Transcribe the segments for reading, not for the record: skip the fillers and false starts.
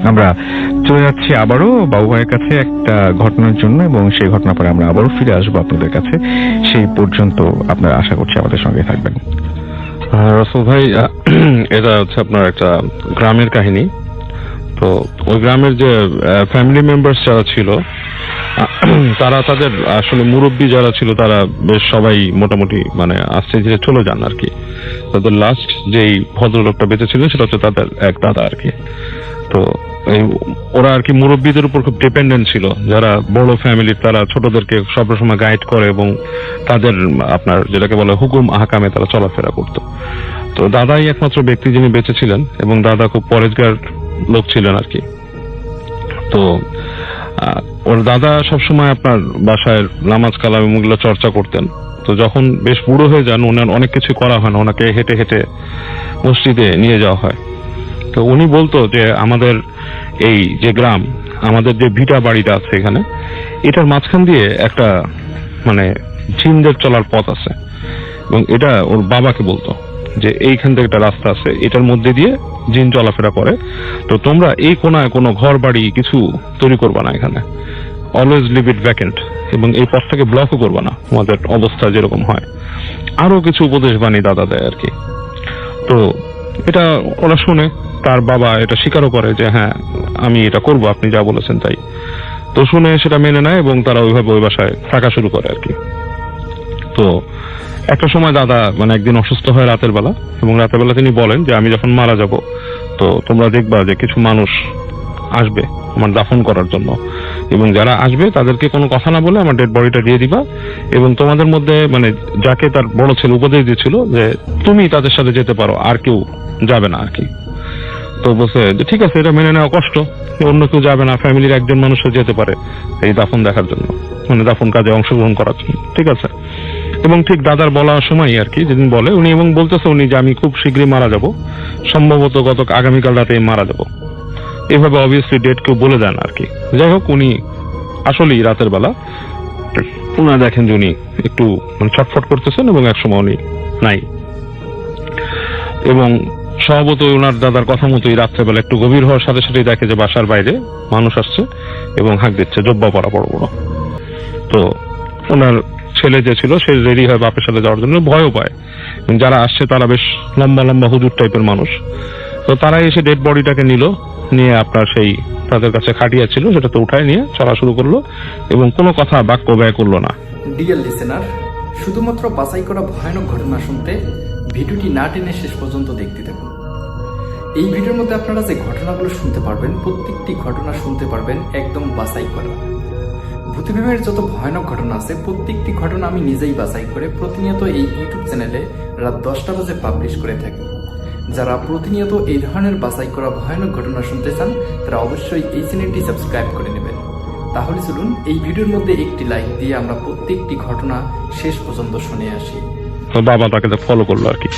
আমরা চলে যাচ্ছি আবারও বাবু ভাইয়ের কাছে একটা ঘটনার জন্য, এবং সেই ঘটনার পরে আমরা আবারও ফিরে আসবো আপনাদের কাছে। সেই পর্যন্ত আপনারা আশা করছি আমাদের সঙ্গে থাকবেন। রসুল ভাই, এটা হচ্ছে আপনার একটা গ্রামের কাহিনী। তো ওই গ্রামের যে ফ্যামিলি মেম্বার্স যারা ছিল, তারা তাদের আসলে মুরব্বী যারা ছিল তারা বেশ সবাই মোটামুটি মানে আস্তে ধীরে চলে যান আর কি। তাদের লাস্ট যেই ভদ্রলোকটা বেঁচে ছিলেন সেটা হচ্ছে তাদের এক দাদা আর কি। তো ওরা আর কি মুরব্বীদের উপর খুব ডিপেন্ডেন্ট ছিল, যারা বড় ফ্যামিলির, তারা ছোটদেরকে সবসময় গাইড করে এবং তাদের আপনার যেটাকে বলে হুকুম আহকামে তারা চলাফেরা করতো। তো দাদাই একমাত্র ব্যক্তি যিনি বেঁচে ছিলেন, এবং দাদা খুব পরেজগার লোক ছিলেন আর কি। তো ওর দাদা সবসময় আপনার বাসায় নামাজ কালাম এগুলো চর্চা করতেন। তো যখন বেশ বুড়ো হয়ে যান, ওনার অনেক কিছু করা হয় না, ওনাকে হেঁটে হেঁটে মসজিদে নিয়ে যাওয়া হয়। তো উনি বলতো যে আমাদের এই যে গ্রাম, আমাদের যে ভিটা বাড়িটা আছে এখানে, এটার মাঝখান দিয়ে একটা মানে জিনদের চলার পথ আছে, এবং এটা ওর বাবাকে বলতো যে এইখান থেকে একটা রাস্তা আছে, এটার মধ্যে দিয়ে জিন চলাফেরা করে। তো তোমরা এই কোনায় কোনো ঘর বাড়ি কিছু তৈরি করবা না, এখানে অলওয়েজ লিভ ইট ভ্যাকেন্ট, এবং এই পথটাকে ব্লকও করবা না, তোমাদের অবস্থা যেরকম হয়। আরো কিছু উপদেশ বাণী দাদা দেয় আর কি। তো এটা ওরা শুনে, তার বাবা এটা স্বীকারও করে যে হ্যাঁ আমি এটা করব, আপনি যা বলেছেন তাই। তো শুনে সেটা মেনে নেয় এবং তারা ওইভাবে ওই বাসায় থাকা শুরু করে আর কি। তো একটা সময় দাদা মানে একদিন অসুস্থ হয় রাতের বেলা, এবং রাতের বেলা তিনি বলেন যে আমি যখন মারা যাব, তো তোমরা দেখবা যে কিছু মানুষ আসবে আমার দাফন করার জন্য, এবং যারা আসবে তাদেরকে কোনো কথা না বলে আমার ডেড বডিটা দিয়ে দিবা, এবং তোমাদের মধ্যে মানে যাকে তার বড় ছেলে উপদেশ দিয়েছিল যে তুমি তাদের সাথে যেতে পারো, আর কেউ যাবে না আর কি। তো বলছে যে ঠিক আছে, এটা মেনে নেওয়া কষ্ট, অন্য কেউ যাবে না, ফ্যামিলির একজন মানুষও যেতে পারে এই দাফন দেখার জন্য, মানে দাফন কাজে অংশগ্রহণ করার জন্য, ঠিক আছে। এবং ঠিক দাদার বলার সময় আর কি, যেদিন বলে উনি, এবং বলতেছে উনি যে আমি খুব শীঘ্রই মারা যাব, সম্ভবত আগামীকাল রাতে মারা যাব, এভাবে অবভিয়াসলি ডেট কেউ বলে দেন আর কি। যাই হোক, উনি আসলেই রাতের বেলা উনারা দেখেন যে উনি একটু ছটফট করতেছেন, এবং একসময় উনি নাই। এবং স্বভাবতই ওনার দাদার কথা মতোই রাত্রেবেলা একটু গভীর হওয়ার সাথে সাথেই দেখে যে বাসার বাইরে মানুষ আসছে এবং হাঁক দিচ্ছে, জব্বা পরা বড় বড়। তো ওনার ছেলে যে ছিল সে রেডি হয় বাপের সাথে যাওয়ার জন্য, ভয়ও পায়। যারা আসছে তারা বেশ লম্বা লম্বা হুজুর টাইপের মানুষ। তো তারা এসে ডেড বডিটাকে নিয়ে আপনার সেই তাদের কাছে খাটিয়া ছিল সেটাতে উঠায় নিয়ে চলা শুরু করলো, এবং কোনো কথা বাক্য ব্যয় করলো না। ডিয়ার লিসেনার, শুধুমাত্র বাছাই করা ভয়ানক ঘটনা শুনতে ভিডিওটি না টেনে শেষ পর্যন্ত দেখতে থাকুন। এই ভিডিওর মধ্যে আপনারা যে ঘটনাগুলো শুনতে পারবেন, প্রত্যেকটি ঘটনা শুনতে পারবেন একদম বাছাই করা। ভূতিভেমের যত ভয়ানক ঘটনা আছে, প্রত্যেকটি ঘটনা আমি নিজেই বাছাই করে প্রতিনিয়ত এই ইউটিউব চ্যানেলে রাত 10টা বাজে পাবলিশ করে থাকি। যারা প্রতিনিয়ত এই ধরনের বাছাই করা ভয়ানক ঘটনা শুনতে চান, তারা অবশ্যই এই চ্যানেলটি সাবস্ক্রাইব করে নেবেন। তাহলে চলুন এই ভিডিওর মধ্যে একটি লাইক দিয়ে আমরা প্রত্যেকটি ঘটনা শেষ পর্যন্ত শুনে আসি। বাবা তাকে ফলো করলো আর কি,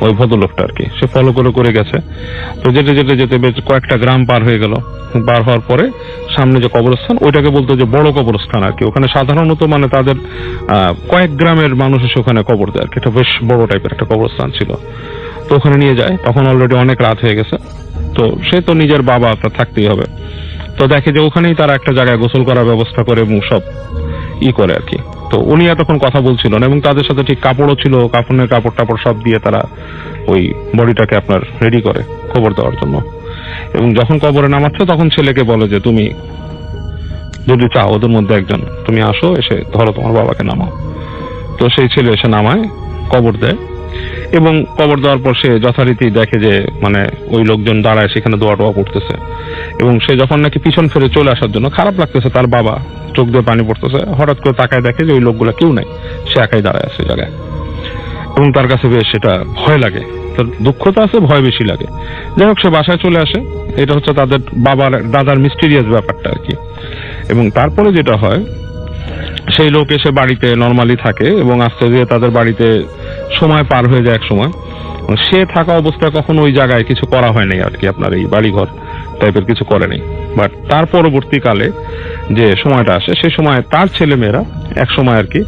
ওই ভদ্রলোকটা আর কি, সে ফলো করে গেছে। তো যেতে বেশ কয়েকটা গ্রাম পার হয়ে গেল। পার হওয়ার পরে সামনে যে কবরস্থান, ওইটাকে বলতো যে বড় কবরস্থান আর কি। ওখানে সাধারণত মানে তাদের কয়েক গ্রামের মানুষ এসে ওখানে কবর দেয় আর কি। এটা বেশ বড় টাইপের একটা কবরস্থান ছিল। তো ওখানে নিয়ে যায়, তখন অলরেডি অনেক রাত হয়ে গেছে। তো সে তো নিজের বাবা, তার থাকতেই হবে। তো দেখে যে ওখানেই তারা একটা জায়গায় গোসল করার ব্যবস্থা করে এবং সব করে আর কি। তো উনি এতক্ষণ কথা বলছিল না, এবং তাদের সাথে ঠিক কাপড়ও ছিল, কাপড়ের কাপড় টাপড় সব দিয়ে তারা ওই বডিটাকে আপনার রেডি করে কবর দেওয়ার জন্য। এবং যখন কবরে নামাচ্ছে তখন ছেলেকে বলে যে তুমি যদি চাও ওদের মধ্যে একজন, তুমি আসো, এসে ধরো তোমার বাবাকে নামাও। তো সেই ছেলে এসে নামায়, কবর দেয়, এবং কবর দেওয়ার পর সে যথারীতি দেখে যে মানে ওই লোকজন দাঁড়ায় সেখানে দোয়া টোয়া পড়তেছে। এবং সে যখন নাকি পিছন ফিরে চলে আসার জন্য, খারাপ লাগতেছে তার বাবা, চোখ দিয়ে পানি পড়তেছে, হঠাৎ করে তাকায় দেখে যে ওই লোকগুলা কেউ নাই, সে একাই দাঁড়ায় আছে জায়গায়। এবং তার কাছে বেশ সেটা ভয় লাগে, তার দুঃখ তো আছে, ভয় বেশি লাগে। যাই হোক, সে বাসায় চলে আসে। এটা হচ্ছে তাদের দাদার মিস্টিরিয়াস ব্যাপারটা আর কি। এবং তারপরে যেটা হয়, সেই লোক এসে বাড়িতে নর্মালি থাকে, এবং আস্তে ধীরে তাদের বাড়িতে সময় পার হয়ে যায়। এক সময় সে থাকা অবস্থায় কখনো ওই জায়গায় কিছু করা হয়নি আর কি, আপনার এই বাড়িঘর টাইপের কিছু করেনি। বাট তার পরবর্তীকালে যে সময়টা আসে, সেই সময় তার ছেলে মেয়েরা এক সময় আর কি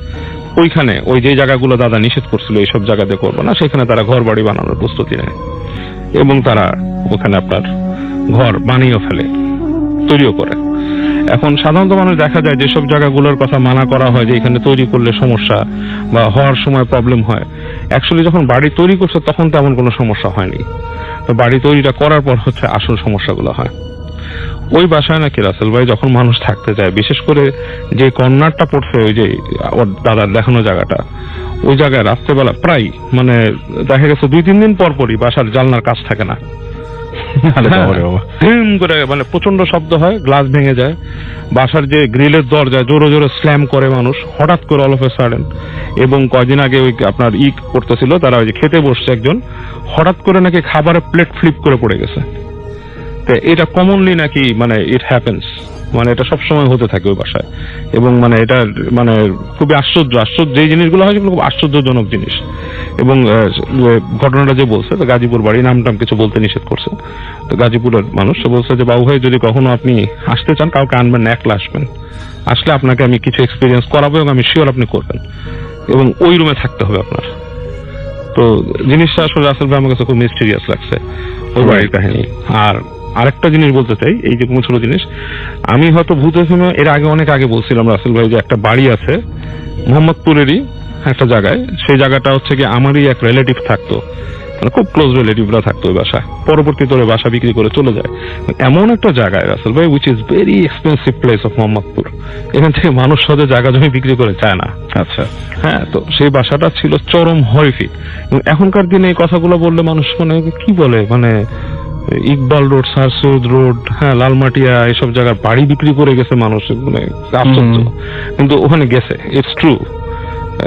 ওইখানে, ওই যে জায়গাগুলো দাদা নিষেধ করছিল এইসব জায়গাতে করবো না, সেখানে তারা ঘর বাড়ি বানানোর প্রস্তুতি নেয়, এবং তারা ওখানে আপনার ঘর বানিয়েও ফেলে। তৈরিও করে। এখন সাধারণত মানুষ দেখা যায় যেসব জায়গাগুলোর কথা মানা করা হয় যে এখানে তৈরি করলে সমস্যা বা হওয়ার সময় প্রবলেম হয়, অ্যাকচুয়ালি যখন বাড়ি তৈরি করছে তখন তেমন কোনো সমস্যা হয়নি। তো বাড়ি তৈরিটা করার পর হচ্ছে আসল সমস্যাগুলো হয়। ওই বাসায় নাকি রাসেল ভাই যখন মানুষ থাকতে যায়, বিশেষ করে যে কর্নারটা পড়ছে ওই যে ওর দাদার দেখানো জায়গাটা, ওই জায়গায় রাত্রেবেলা প্রায় মানে দেখা গেছে 2-3 দিন পর পরই বাসার জানলার কাজ থাকে না, হিম করে মানে প্রচন্ড শব্দ হয়, গ্লাস ভেঙে যায়, বাসার যে গ্রিলের দরজা জোরে জোরে স্ল্যাম করে মানুষ হঠাৎ করে অল অফ এ সাডেন। এবং কয়দিন আগে ওই আপনার করতেছিল, তারা ওই যে খেতে বসছে একজন, হঠাৎ করে নাকি খাবারের প্লেট ফ্লিপ করে পড়ে গেছে। তো এটা কমনলি নাকি মানে ইট হ্যাপেন্স, মানে এটা সবসময় হতে থাকে ওই বাসায়। এবং মানে এটা মানে খুবই আশ্চর্য যেই জিনিসগুলো হয় সেগুলো খুব আশ্চর্যজনক জিনিস। এবং ঘটনাটা যে বলছে, তো গাজীপুর বাড়ি, নাম কিছু বলতে নিষেধ করছে। তো গাজীপুরের মানুষ সে বলছে যে বাবু ভাই যদি কখনো আপনি আসতে চান, কাউকে আনবেন না, একলা আসবেন, আসলে আপনাকে আমি কিছু এক্সপিরিয়েন্স করাবো এবং আমি শিওর আপনি করবেন, এবং ওই রুমে থাকতে হবে আপনার। তো জিনিসটা আসলে রাসেল ভাই আমার কাছে খুব মিস্টিরিয়াস লাগছে ওই বাড়ির কাহিনী। আর আরেকটা জিনিস বলতে চাই, এই যে কোনো ছোট জিনিস, আমি হয়তো ভূত এফএম এর আগে অনেক আগে বলছিলাম রাসেল ভাই যে একটা বাড়ি আছে মোহাম্মদপুরেরই একটা জায়গায়, সেই জায়গাটা হচ্ছে কি আমারই এক রিলেটিভ থাকতো, মানে খুব ক্লোজ রিলেটিভরা থাকতো ওই বাসায়, পরবর্তীতে ওই বাসা বিক্রি করে চলে যায়। এমন একটা জায়গায় রাসেল ভাই which is very expensive place of Mohammadpur, এখান থেকে মানুষ সহজে জায়গা জমি বিক্রি করে চায় না। আচ্ছা, হ্যাঁ, তো সেই বাসাটা ছিল চরম হরিফিক। এখনকার দিনে এই কথাগুলো বললে মানুষ মানে কি বলে, মানে Iqbal road, sir Syed road, হ্যাঁ লালমাটিয়া, এসব জায়গার বাড়ি বিক্রি করে গেছে মানুষ, মানে আশ্চর্য। কিন্তু ওখানে গেছে, ইটস ট্রু,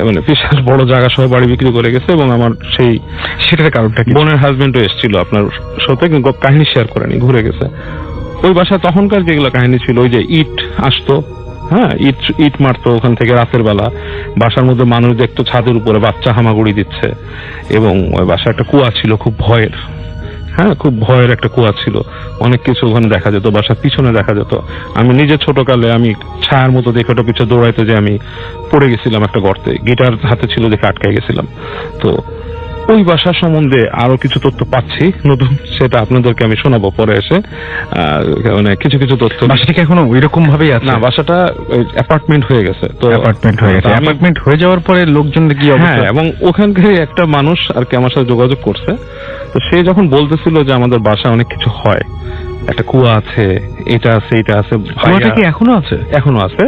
মানে বিশাল বড় জায়গা সহ বাড়ি বিক্রি করে গেছে। এবং আমার সেই সেটার কারণটা কি? বোনের হাজবেন্ডও এসেছিল আপনার সাথে, কিন্তু কাহিনী শেয়ার করেনি, ঘুরে গেছে। ওই বাসা তখনকার যেগুলো কাহিনী ছিল, ওই যে ইট আসতো, হ্যাঁ ইট মারতো ওখান থেকে রাতের বেলা, বাসার মধ্যে মানুষ দেখতো ছাদের উপরে বাচ্চা হামাগুড়ি দিচ্ছে। এবং ওই বাসা একটা কুয়া ছিল, খুব ভয়ের, হ্যাঁ খুব ভয়ের একটা কুয়া ছিল, অনেক কিছু ওখানে দেখা যেত, বাসার পিছনে দেখা যেত। আমি নিজে ছোটকালে আমি ছায়ার মতো দেখে ওটা পিছনে দৌড়াইতে যে আমি পড়ে গেছিলাম একটা গর্তে, গিটার হাতে ছিল দেখে আটকে গেছিলাম। তো ওই বাসা সম্বন্ধে আরো কিছু তথ্য পাচ্ছি নতুন, সেটা আপনাদেরকে আমি শোনাবো পরে এসে। মানে কিছু তথ্য। বাসাটা কি এখনো ওইরকম ভাবেই আছে? না, বাসাটা অ্যাপার্টমেন্ট হয়ে গেছে। তো অ্যাপার্টমেন্ট হয়ে গেছে, অ্যাপার্টমেন্ট হয়ে যাওয়ার পরে লোকজন কি অবস্থা? হ্যাঁ, এবং ওখানকার একটা মানুষ আর কি আমার সাথে যোগাযোগ করছে। তো সে যখন বলতেছিল যে আমাদের বাসায় অনেক কিছু হয়, একটা কুয়া আছে, এটা আছে, এটা আছে। কুয়াটা কি এখনো আছে? এখনো আছে,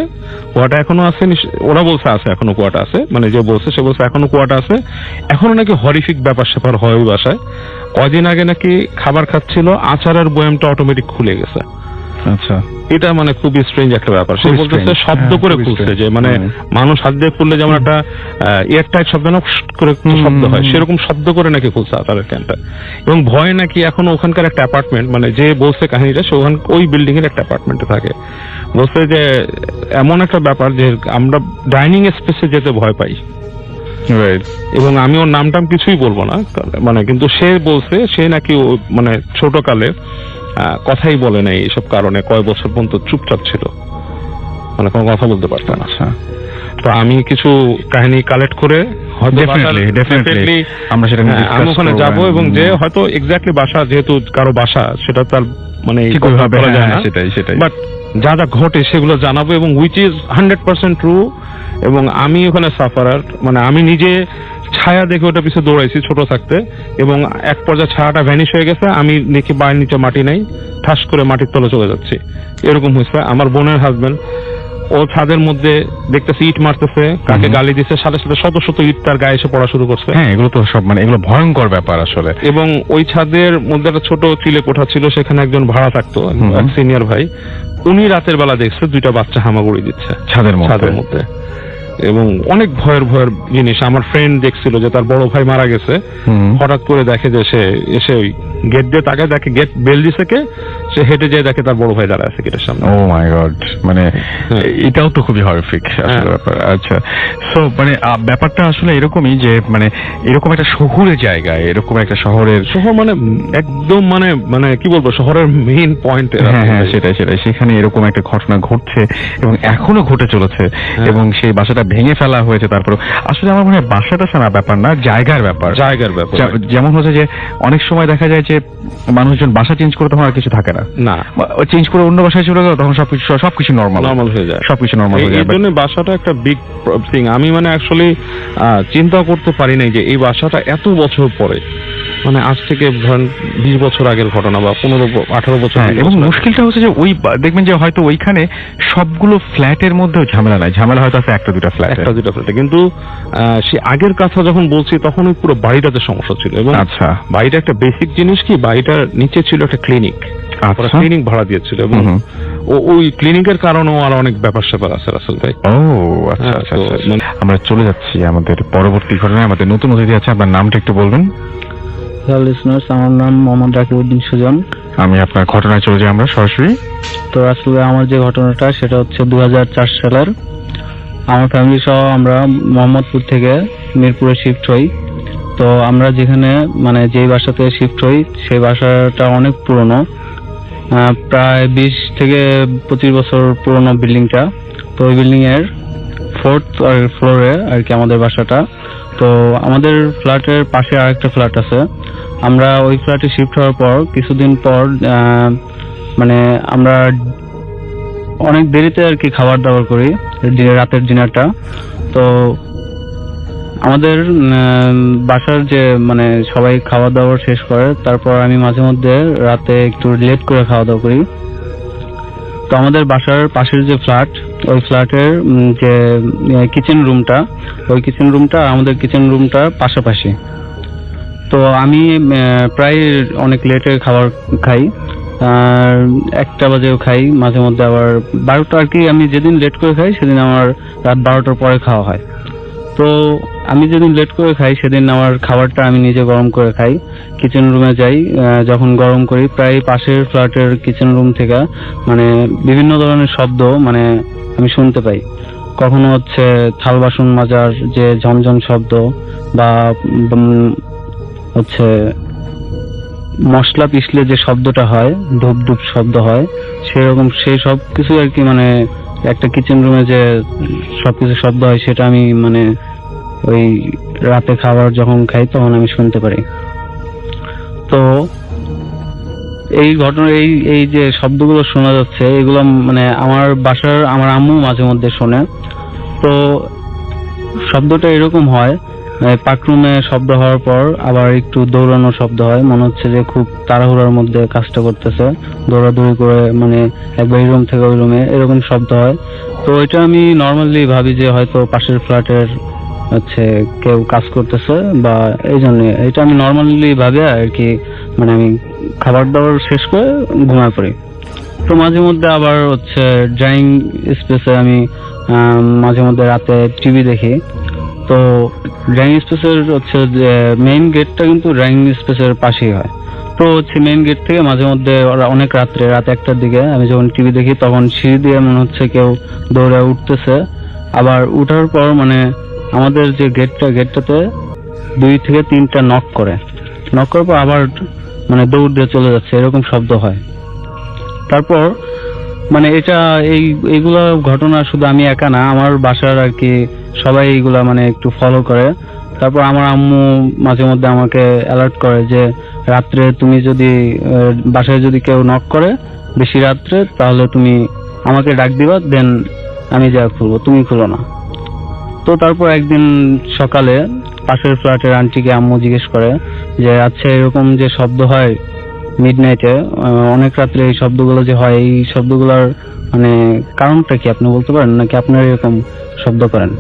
কুয়াটা এখনো আছে। ওরা বলছে আছে, এখনো কুয়াটা আছে, মানে যে বলছে সে বলছে এখনো কুয়াটা আছে। এখনো নাকি হরিফিক ব্যাপার স্যাপার হয় ওই বাসায়। কদিন আগে নাকি খাবার খাচ্ছিল, আচারের বয়ামটা অটোমেটিক খুলে গেছে। আচ্ছা, এটা মানে খুবই স্ট্রেঞ্জ একটা ব্যাপার। সে বলতেছে শব্দ করে খুলছে, যে মানে মানুষ হাত দিয়ে খুললে যেমন একটা এয়ার টাইট শব্দ না করে শব্দ হয়, সেরকম শব্দ করে নাকি খুলছে আচারের ক্যানটা। এবং ভয় নাকি এখনো ওখানকার একটা অ্যাপার্টমেন্ট, মানে যে বলছে কাহিনীটা সে ওই বিল্ডিং এর একটা অ্যাপার্টমেন্টে থাকে। বলছে যে এমন একটা ব্যাপার যে আমরা ডাইনিং স্পেসে যেতে ভয় পাই। এবং আমি ওর নামটাম কিছুই বলবো না, মানে কিন্তু সে বলছে সে নাকি মানে ছোটকালে কথাই বলে নাই এইসব কারণে, কয় বছর পর্যন্ত চুপচাপ ছিল, মানে কোনো কথা বলতে পারত না। তো আমি কিছু কাহিনী কালেক্ট করে ডেফিনেটলি আমরা সেটা আমি ওখানে যাবো, এবং যে হয়তো এক্স্যাক্টলি বাসা, যেহেতু কারো বাসা, সেটা তার মানে করা যায় না, সেটাই বাট যা যা ঘটে সেগুলো জানাবো, এবং উইচ ইজ 100% ট্রু। এবং আমি ওখানে সাফারার, মানে আমি নিজে ছায়া দেখে ওটা পিছনে দৌড়াইছি ছোট থাকতে, এবং এক পর্যায়ে ছায়াটা ভ্যানিশ হয়ে গেছে, আমি দেখি বাড়ির নিচে মাটি নাই, ঠাস করে মাটির তলে চলে যাচ্ছি, এরকম হয়েছে। আমার বোনের হাজবেন্ড, ও ছাদের মধ্যে দেখতেছে ইট মারতেছে, কাকে গালি দিচ্ছে, সাথে সাথে শত ইট তার গায়ে এসে পড়া শুরু করছে। হ্যাঁ, এগুলো তো সব মানে এগুলো ভয়ঙ্কর ব্যাপার আসলে। এবং ওই ছাদের মধ্যে একটা ছোট চিলে কোঠা ছিল, সেখানে একজন ভাড়া থাকতো, এক সিনিয়র ভাই, উনি রাতের বেলা দেখছে 2টা বাচ্চা হামাগুড়ি দিচ্ছে ছাদের মধ্যে। এবং অনেক ভয়ের জিনিস। আমার ফ্রেন্ড দেখছিল যে তার বড় ভাই মারা গেছে, হঠাৎ করে দেখে যে সে এসে ওই গেট দিয়ে তাকে দেখে, গেট বেল দিছে কে, সে হেঁটে যেয়ে দেখে তার বড় ভাই দাঁড়ায় আছে গেটের সামনে। ও মাই গড, মানে এটাও তো খুবই হরিফিক আসলে ব্যাপার। আচ্ছা, সো মানে ব্যাপারটা আসলে এরকমই যে মানে এরকম একটা শহুরে জায়গায়, এরকম একটা শহর মানে একদম মানে কি বলবো, শহরের মেইন পয়েন্ট। হ্যাঁ, সেটাই সেখানে এরকম একটা ঘটনা ঘটছে এবং এখনো ঘটে চলেছে, এবং সেই বাসাটা ভেঙে ফেলা হয়েছে। তারপরে আসলে আমার মনে হয় বাসাটা সারা ব্যাপার না, জায়গার ব্যাপার। যেমন হচ্ছে যে অনেক সময় দেখা যায় যে মানুষজন বাসা চেঞ্জ করে তখন আর কিছু থাকে না, না, চেঞ্জ করে অন্য বাসায় চলে গেল তখন সবকিছু নর্মাল হয়ে যায়। সবকিছু নর্মাল হয়ে যায়। এই জন্য বাসাটা একটা বিগ থিং। আমি মানে অ্যাকচুয়ালি চিন্তা করতে পারি নাই যে এই বাসাটা এত বছর পরে, মানে আজ থেকে ধরেন 20 বছর আগের ঘটনা বা 15-18 বছর হ্যাঁ, এবং মুশকিলটা হচ্ছে যে ওই দেখবেন যে হয়তো ওইখানে সবগুলো ফ্ল্যাটের মধ্যেও ঝামেলা নাই, ঝামেলা হয়তো আছে একটা দুটা ফ্ল্যাটে, কিন্তু সে আগের কথা যখন বলছি তখন ওই পুরো বাড়িটাতে সমস্যা ছিল। এবং আচ্ছা, বাড়িটা একটা বেসিক জিনিস কি, বাড়িটার নিচে ছিল একটা ক্লিনিক, ক্লিনিক ভাড়া দিয়েছিল এবং ওই ক্লিনিকের কারণেও আর অনেক ব্যাপার স্যাপার আছে রাসেল ভাই। ও আচ্ছা আচ্ছা, আমরা চলে যাচ্ছি আমাদের পরবর্তী ঘটনায়। আমাদের নতুন অতিথি আছে, আপনার নামটা একটু বলবেন? লিসনার্স, আমার নাম মোহাম্মদ রাকিবউদ্দিন সুজন। আমি আপনার ঘটনায় চলে যাই আমরা সরাসরি। তো আসলে আমার যে ঘটনাটা সেটা হচ্ছে 2004 সালের। আমার ফ্যামিলি সহ আমরা মোহাম্মদপুর থেকে মিরপুরে শিফট হই। তো আমরা যেখানে মানে যেই বাসাতে শিফট হই সেই বাসাটা অনেক পুরনো, প্রায় 20 থেকে 25 বছর পুরনো বিল্ডিংটা। তো ওই বিল্ডিং এর 4th ফ্লোরে আর কি আমাদের বাসাটা। তো আমাদের ফ্ল্যাটের পাশে আরেকটা ফ্ল্যাট আছে। আমরা ওই ফ্ল্যাটে শিফট হওয়ার পর কিছুদিন পর মানে আমরা অনেক দেরিতে আর কি খাবার দাবার করি, রাতের ডিনারটা। তো আমাদের বাসার যে মানে সবাই খাওয়া দাওয়া শেষ করে, তারপর আমি মাঝে মধ্যে রাতে একটু লেট করে খাওয়া দাওয়া করি। তো আমাদের বাসার পাশের যে ফ্ল্যাট, ওই ফ্ল্যাটের যে কিচেন রুমটা, ওই কিচেন রুমটা আমাদের কিচেন রুমটা পাশাপাশি। তো আমি প্রায় অনেক লেটে খাবার খাই, 1টা বাজেও খাই, মাঝে মধ্যে আবার 12টা আর কি। আমি যেদিন লেট করে খাই সেদিন আমার রাত 12টার পরে খাওয়া হয়। তো আমি যেদিন লেট করে খাই সেদিন আমার খাবারটা আমি নিজে গরম করে খাই। কিচেন রুমে যাই, যখন গরম করি প্রায় পাশের ফ্ল্যাটের কিচেন রুম থেকে মানে বিভিন্ন ধরনের শব্দ মানে আমি শুনতে পাই। কখনো হচ্ছে থাল বাসন মাজার যে ঝনঝন শব্দ, বা হচ্ছে মশলা পিষলে যে শব্দটা হয়, ধূপ ধূপ শব্দ হয়, সেরকম সেই সব কিছু আর কি। মানে একটা কিচেন রুমে যে সবকিছু শব্দ হয় সেটা আমি মানে ওই রাতে খাবার যখন খাই তখন আমি শুনতে পারি। তো এই ঘটনা এই যে শব্দগুলো শোনা যাচ্ছে, এগুলো মানে আমার বাসার আমার আম্মু মাঝে মধ্যে শোনে। তো শব্দটা এরকম হয়, পাকরুমে শব্দ হওয়ার পর আবার একটু দৌড়ানো শব্দ হয়, মনে হচ্ছে যে খুব তাড়াহুড়ার মধ্যে কাজটা করতেছে, দৌড়াদৌড়ি করে মানে একবার এই রুম থেকে ওই রুমে, এরকম শব্দ হয়। তো এটা আমি নর্মালি ভাবি যে হয়তো পাশের ফ্ল্যাটের হচ্ছে কেউ কাজ করতেছে, বা এই জন্য এটা আমি নর্মালি ভাবি আর কি। মানে আমি খাবার দাবার শেষ করে ঘুমায় পড়ি। তো মাঝে মধ্যে আবার হচ্ছে ড্রয়িং স্পেসে আমি মাঝে মধ্যে রাতে টিভি দেখি। তো ড্রয়িং স্পেসের হচ্ছে যে মেইন গেটটা কিন্তু ড্রয়িং স্পেসের পাশেই হয়। তো হচ্ছে মেইন গেট থেকে মাঝে মধ্যে অনেক রাত 1টার দিকে আমি যখন টিভি দেখি তখন সিঁড়ি দিয়ে মনে হচ্ছে কেউ দৌড়ে উঠতেছে। আবার উঠার পর মানে আমাদের যে গেটটাতে 2 থেকে 3টা নক করার পর আবার মানে দৌড় দিয়ে চলে যাচ্ছে, এরকম শব্দ হয়। তারপর মানে এটা এইগুলা ঘটনা শুধু আমি একা না, আমার বাসার আর কি সবাই এইগুলা মানে একটু ফলো করে। তারপর আমার আম্মু মাঝে মধ্যে আমাকে অ্যালার্ট করে যে রাত্রে তুমি যদি বাসায় যদি কেউ নক করে বেশি রাত্রে, তাহলে তুমি আমাকে ডাক দিবা, দেন আমি যা খুলবো, তুমি খুলো না। তো তারপর একদিন সকালে পাশের ফ্ল্যাটের আন্টিকে আম্মু জিজ্ঞেস করে যে আচ্ছা এরকম যে শব্দ হয় মিডনাইটে, অনেক রাত্রে এই শব্দগুলো যে হয়, এই শব্দগুলোর মানে কারণটা কি আপনি বলতে পারেন, নাকি আপনারা এরকম শব্দ করেন?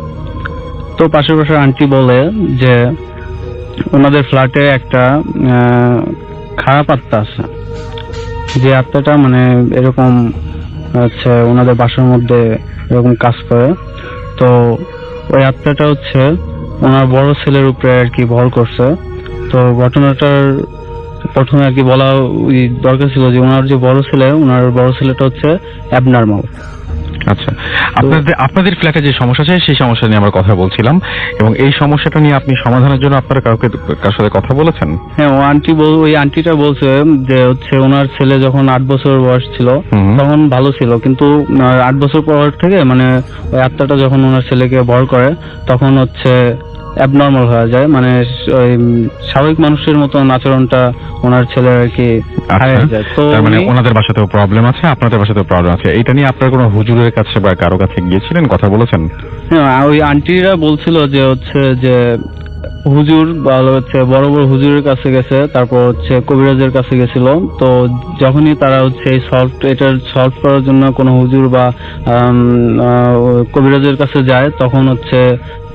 তো পাশের আন্টি বলে যে ওনাদের ফ্ল্যাটে একটা খারাপ আত্মা আছে, যে আত্মাটা মানে এরকম হচ্ছে ওনাদের বাসার মধ্যে এরকম কাজ করে। তো ওই আত্মাটা হচ্ছে ওনার বড় ছেলের উপরে আর কি ভর করছে। তো ঘটনাটার প্রথমে আর কি বলা দরকার ছিল যে ওনার যে বড় ছেলেটা হচ্ছে অ্যাবনর্মাল। আচ্ছা, আপনাদের ফ্ল্যাটে যে সমস্যা আছে সেই সমস্যা নিয়ে আমরা কথা বলছিলাম, এবং এই সমস্যাটা নিয়ে আপনি সমাধানের জন্য আপনারা কার সাথে কথা বলেছেন? হ্যাঁ, ওই আন্টিটা বলছে যে হচ্ছে ওনার ছেলে যখন 8 বছর বয়স ছিল তখন ভালো ছিল, কিন্তু 8 বছর পর থেকে মানে ওই আত্মাটা যখন ওনার ছেলেকে ভর করে তখন হচ্ছে অ্যাবনর্মাল হয়ে যায়, মানে ওই স্বাভাবিক মানুষের মতন আচরণটা ওনার ছেলের আর কি হারিয়ে যায়। তো তার মানে উনি- ওনাদের বাসাতেও প্রবলেম আছে, আপনাদের বাসাতেও প্রবলেম আছে। এটা নিয়ে আপনার কোনো হুজুরের কাছে বা কারো কাছে গিয়েছিলেন, কথা বলেছেন? হ্যাঁ, ওই আন্টিরা বলছিল যে হচ্ছে যে হুজুর বা হচ্ছে বড় বড় হুজুরের কাছে গেছে, তারপর হচ্ছে কবিরাজের কাছে গেছিল। তো যখনই তারা হচ্ছে এটার সলভ করার জন্য কোনো হুজুর বা কবিরাজের কাছে যায়, তখন হচ্ছে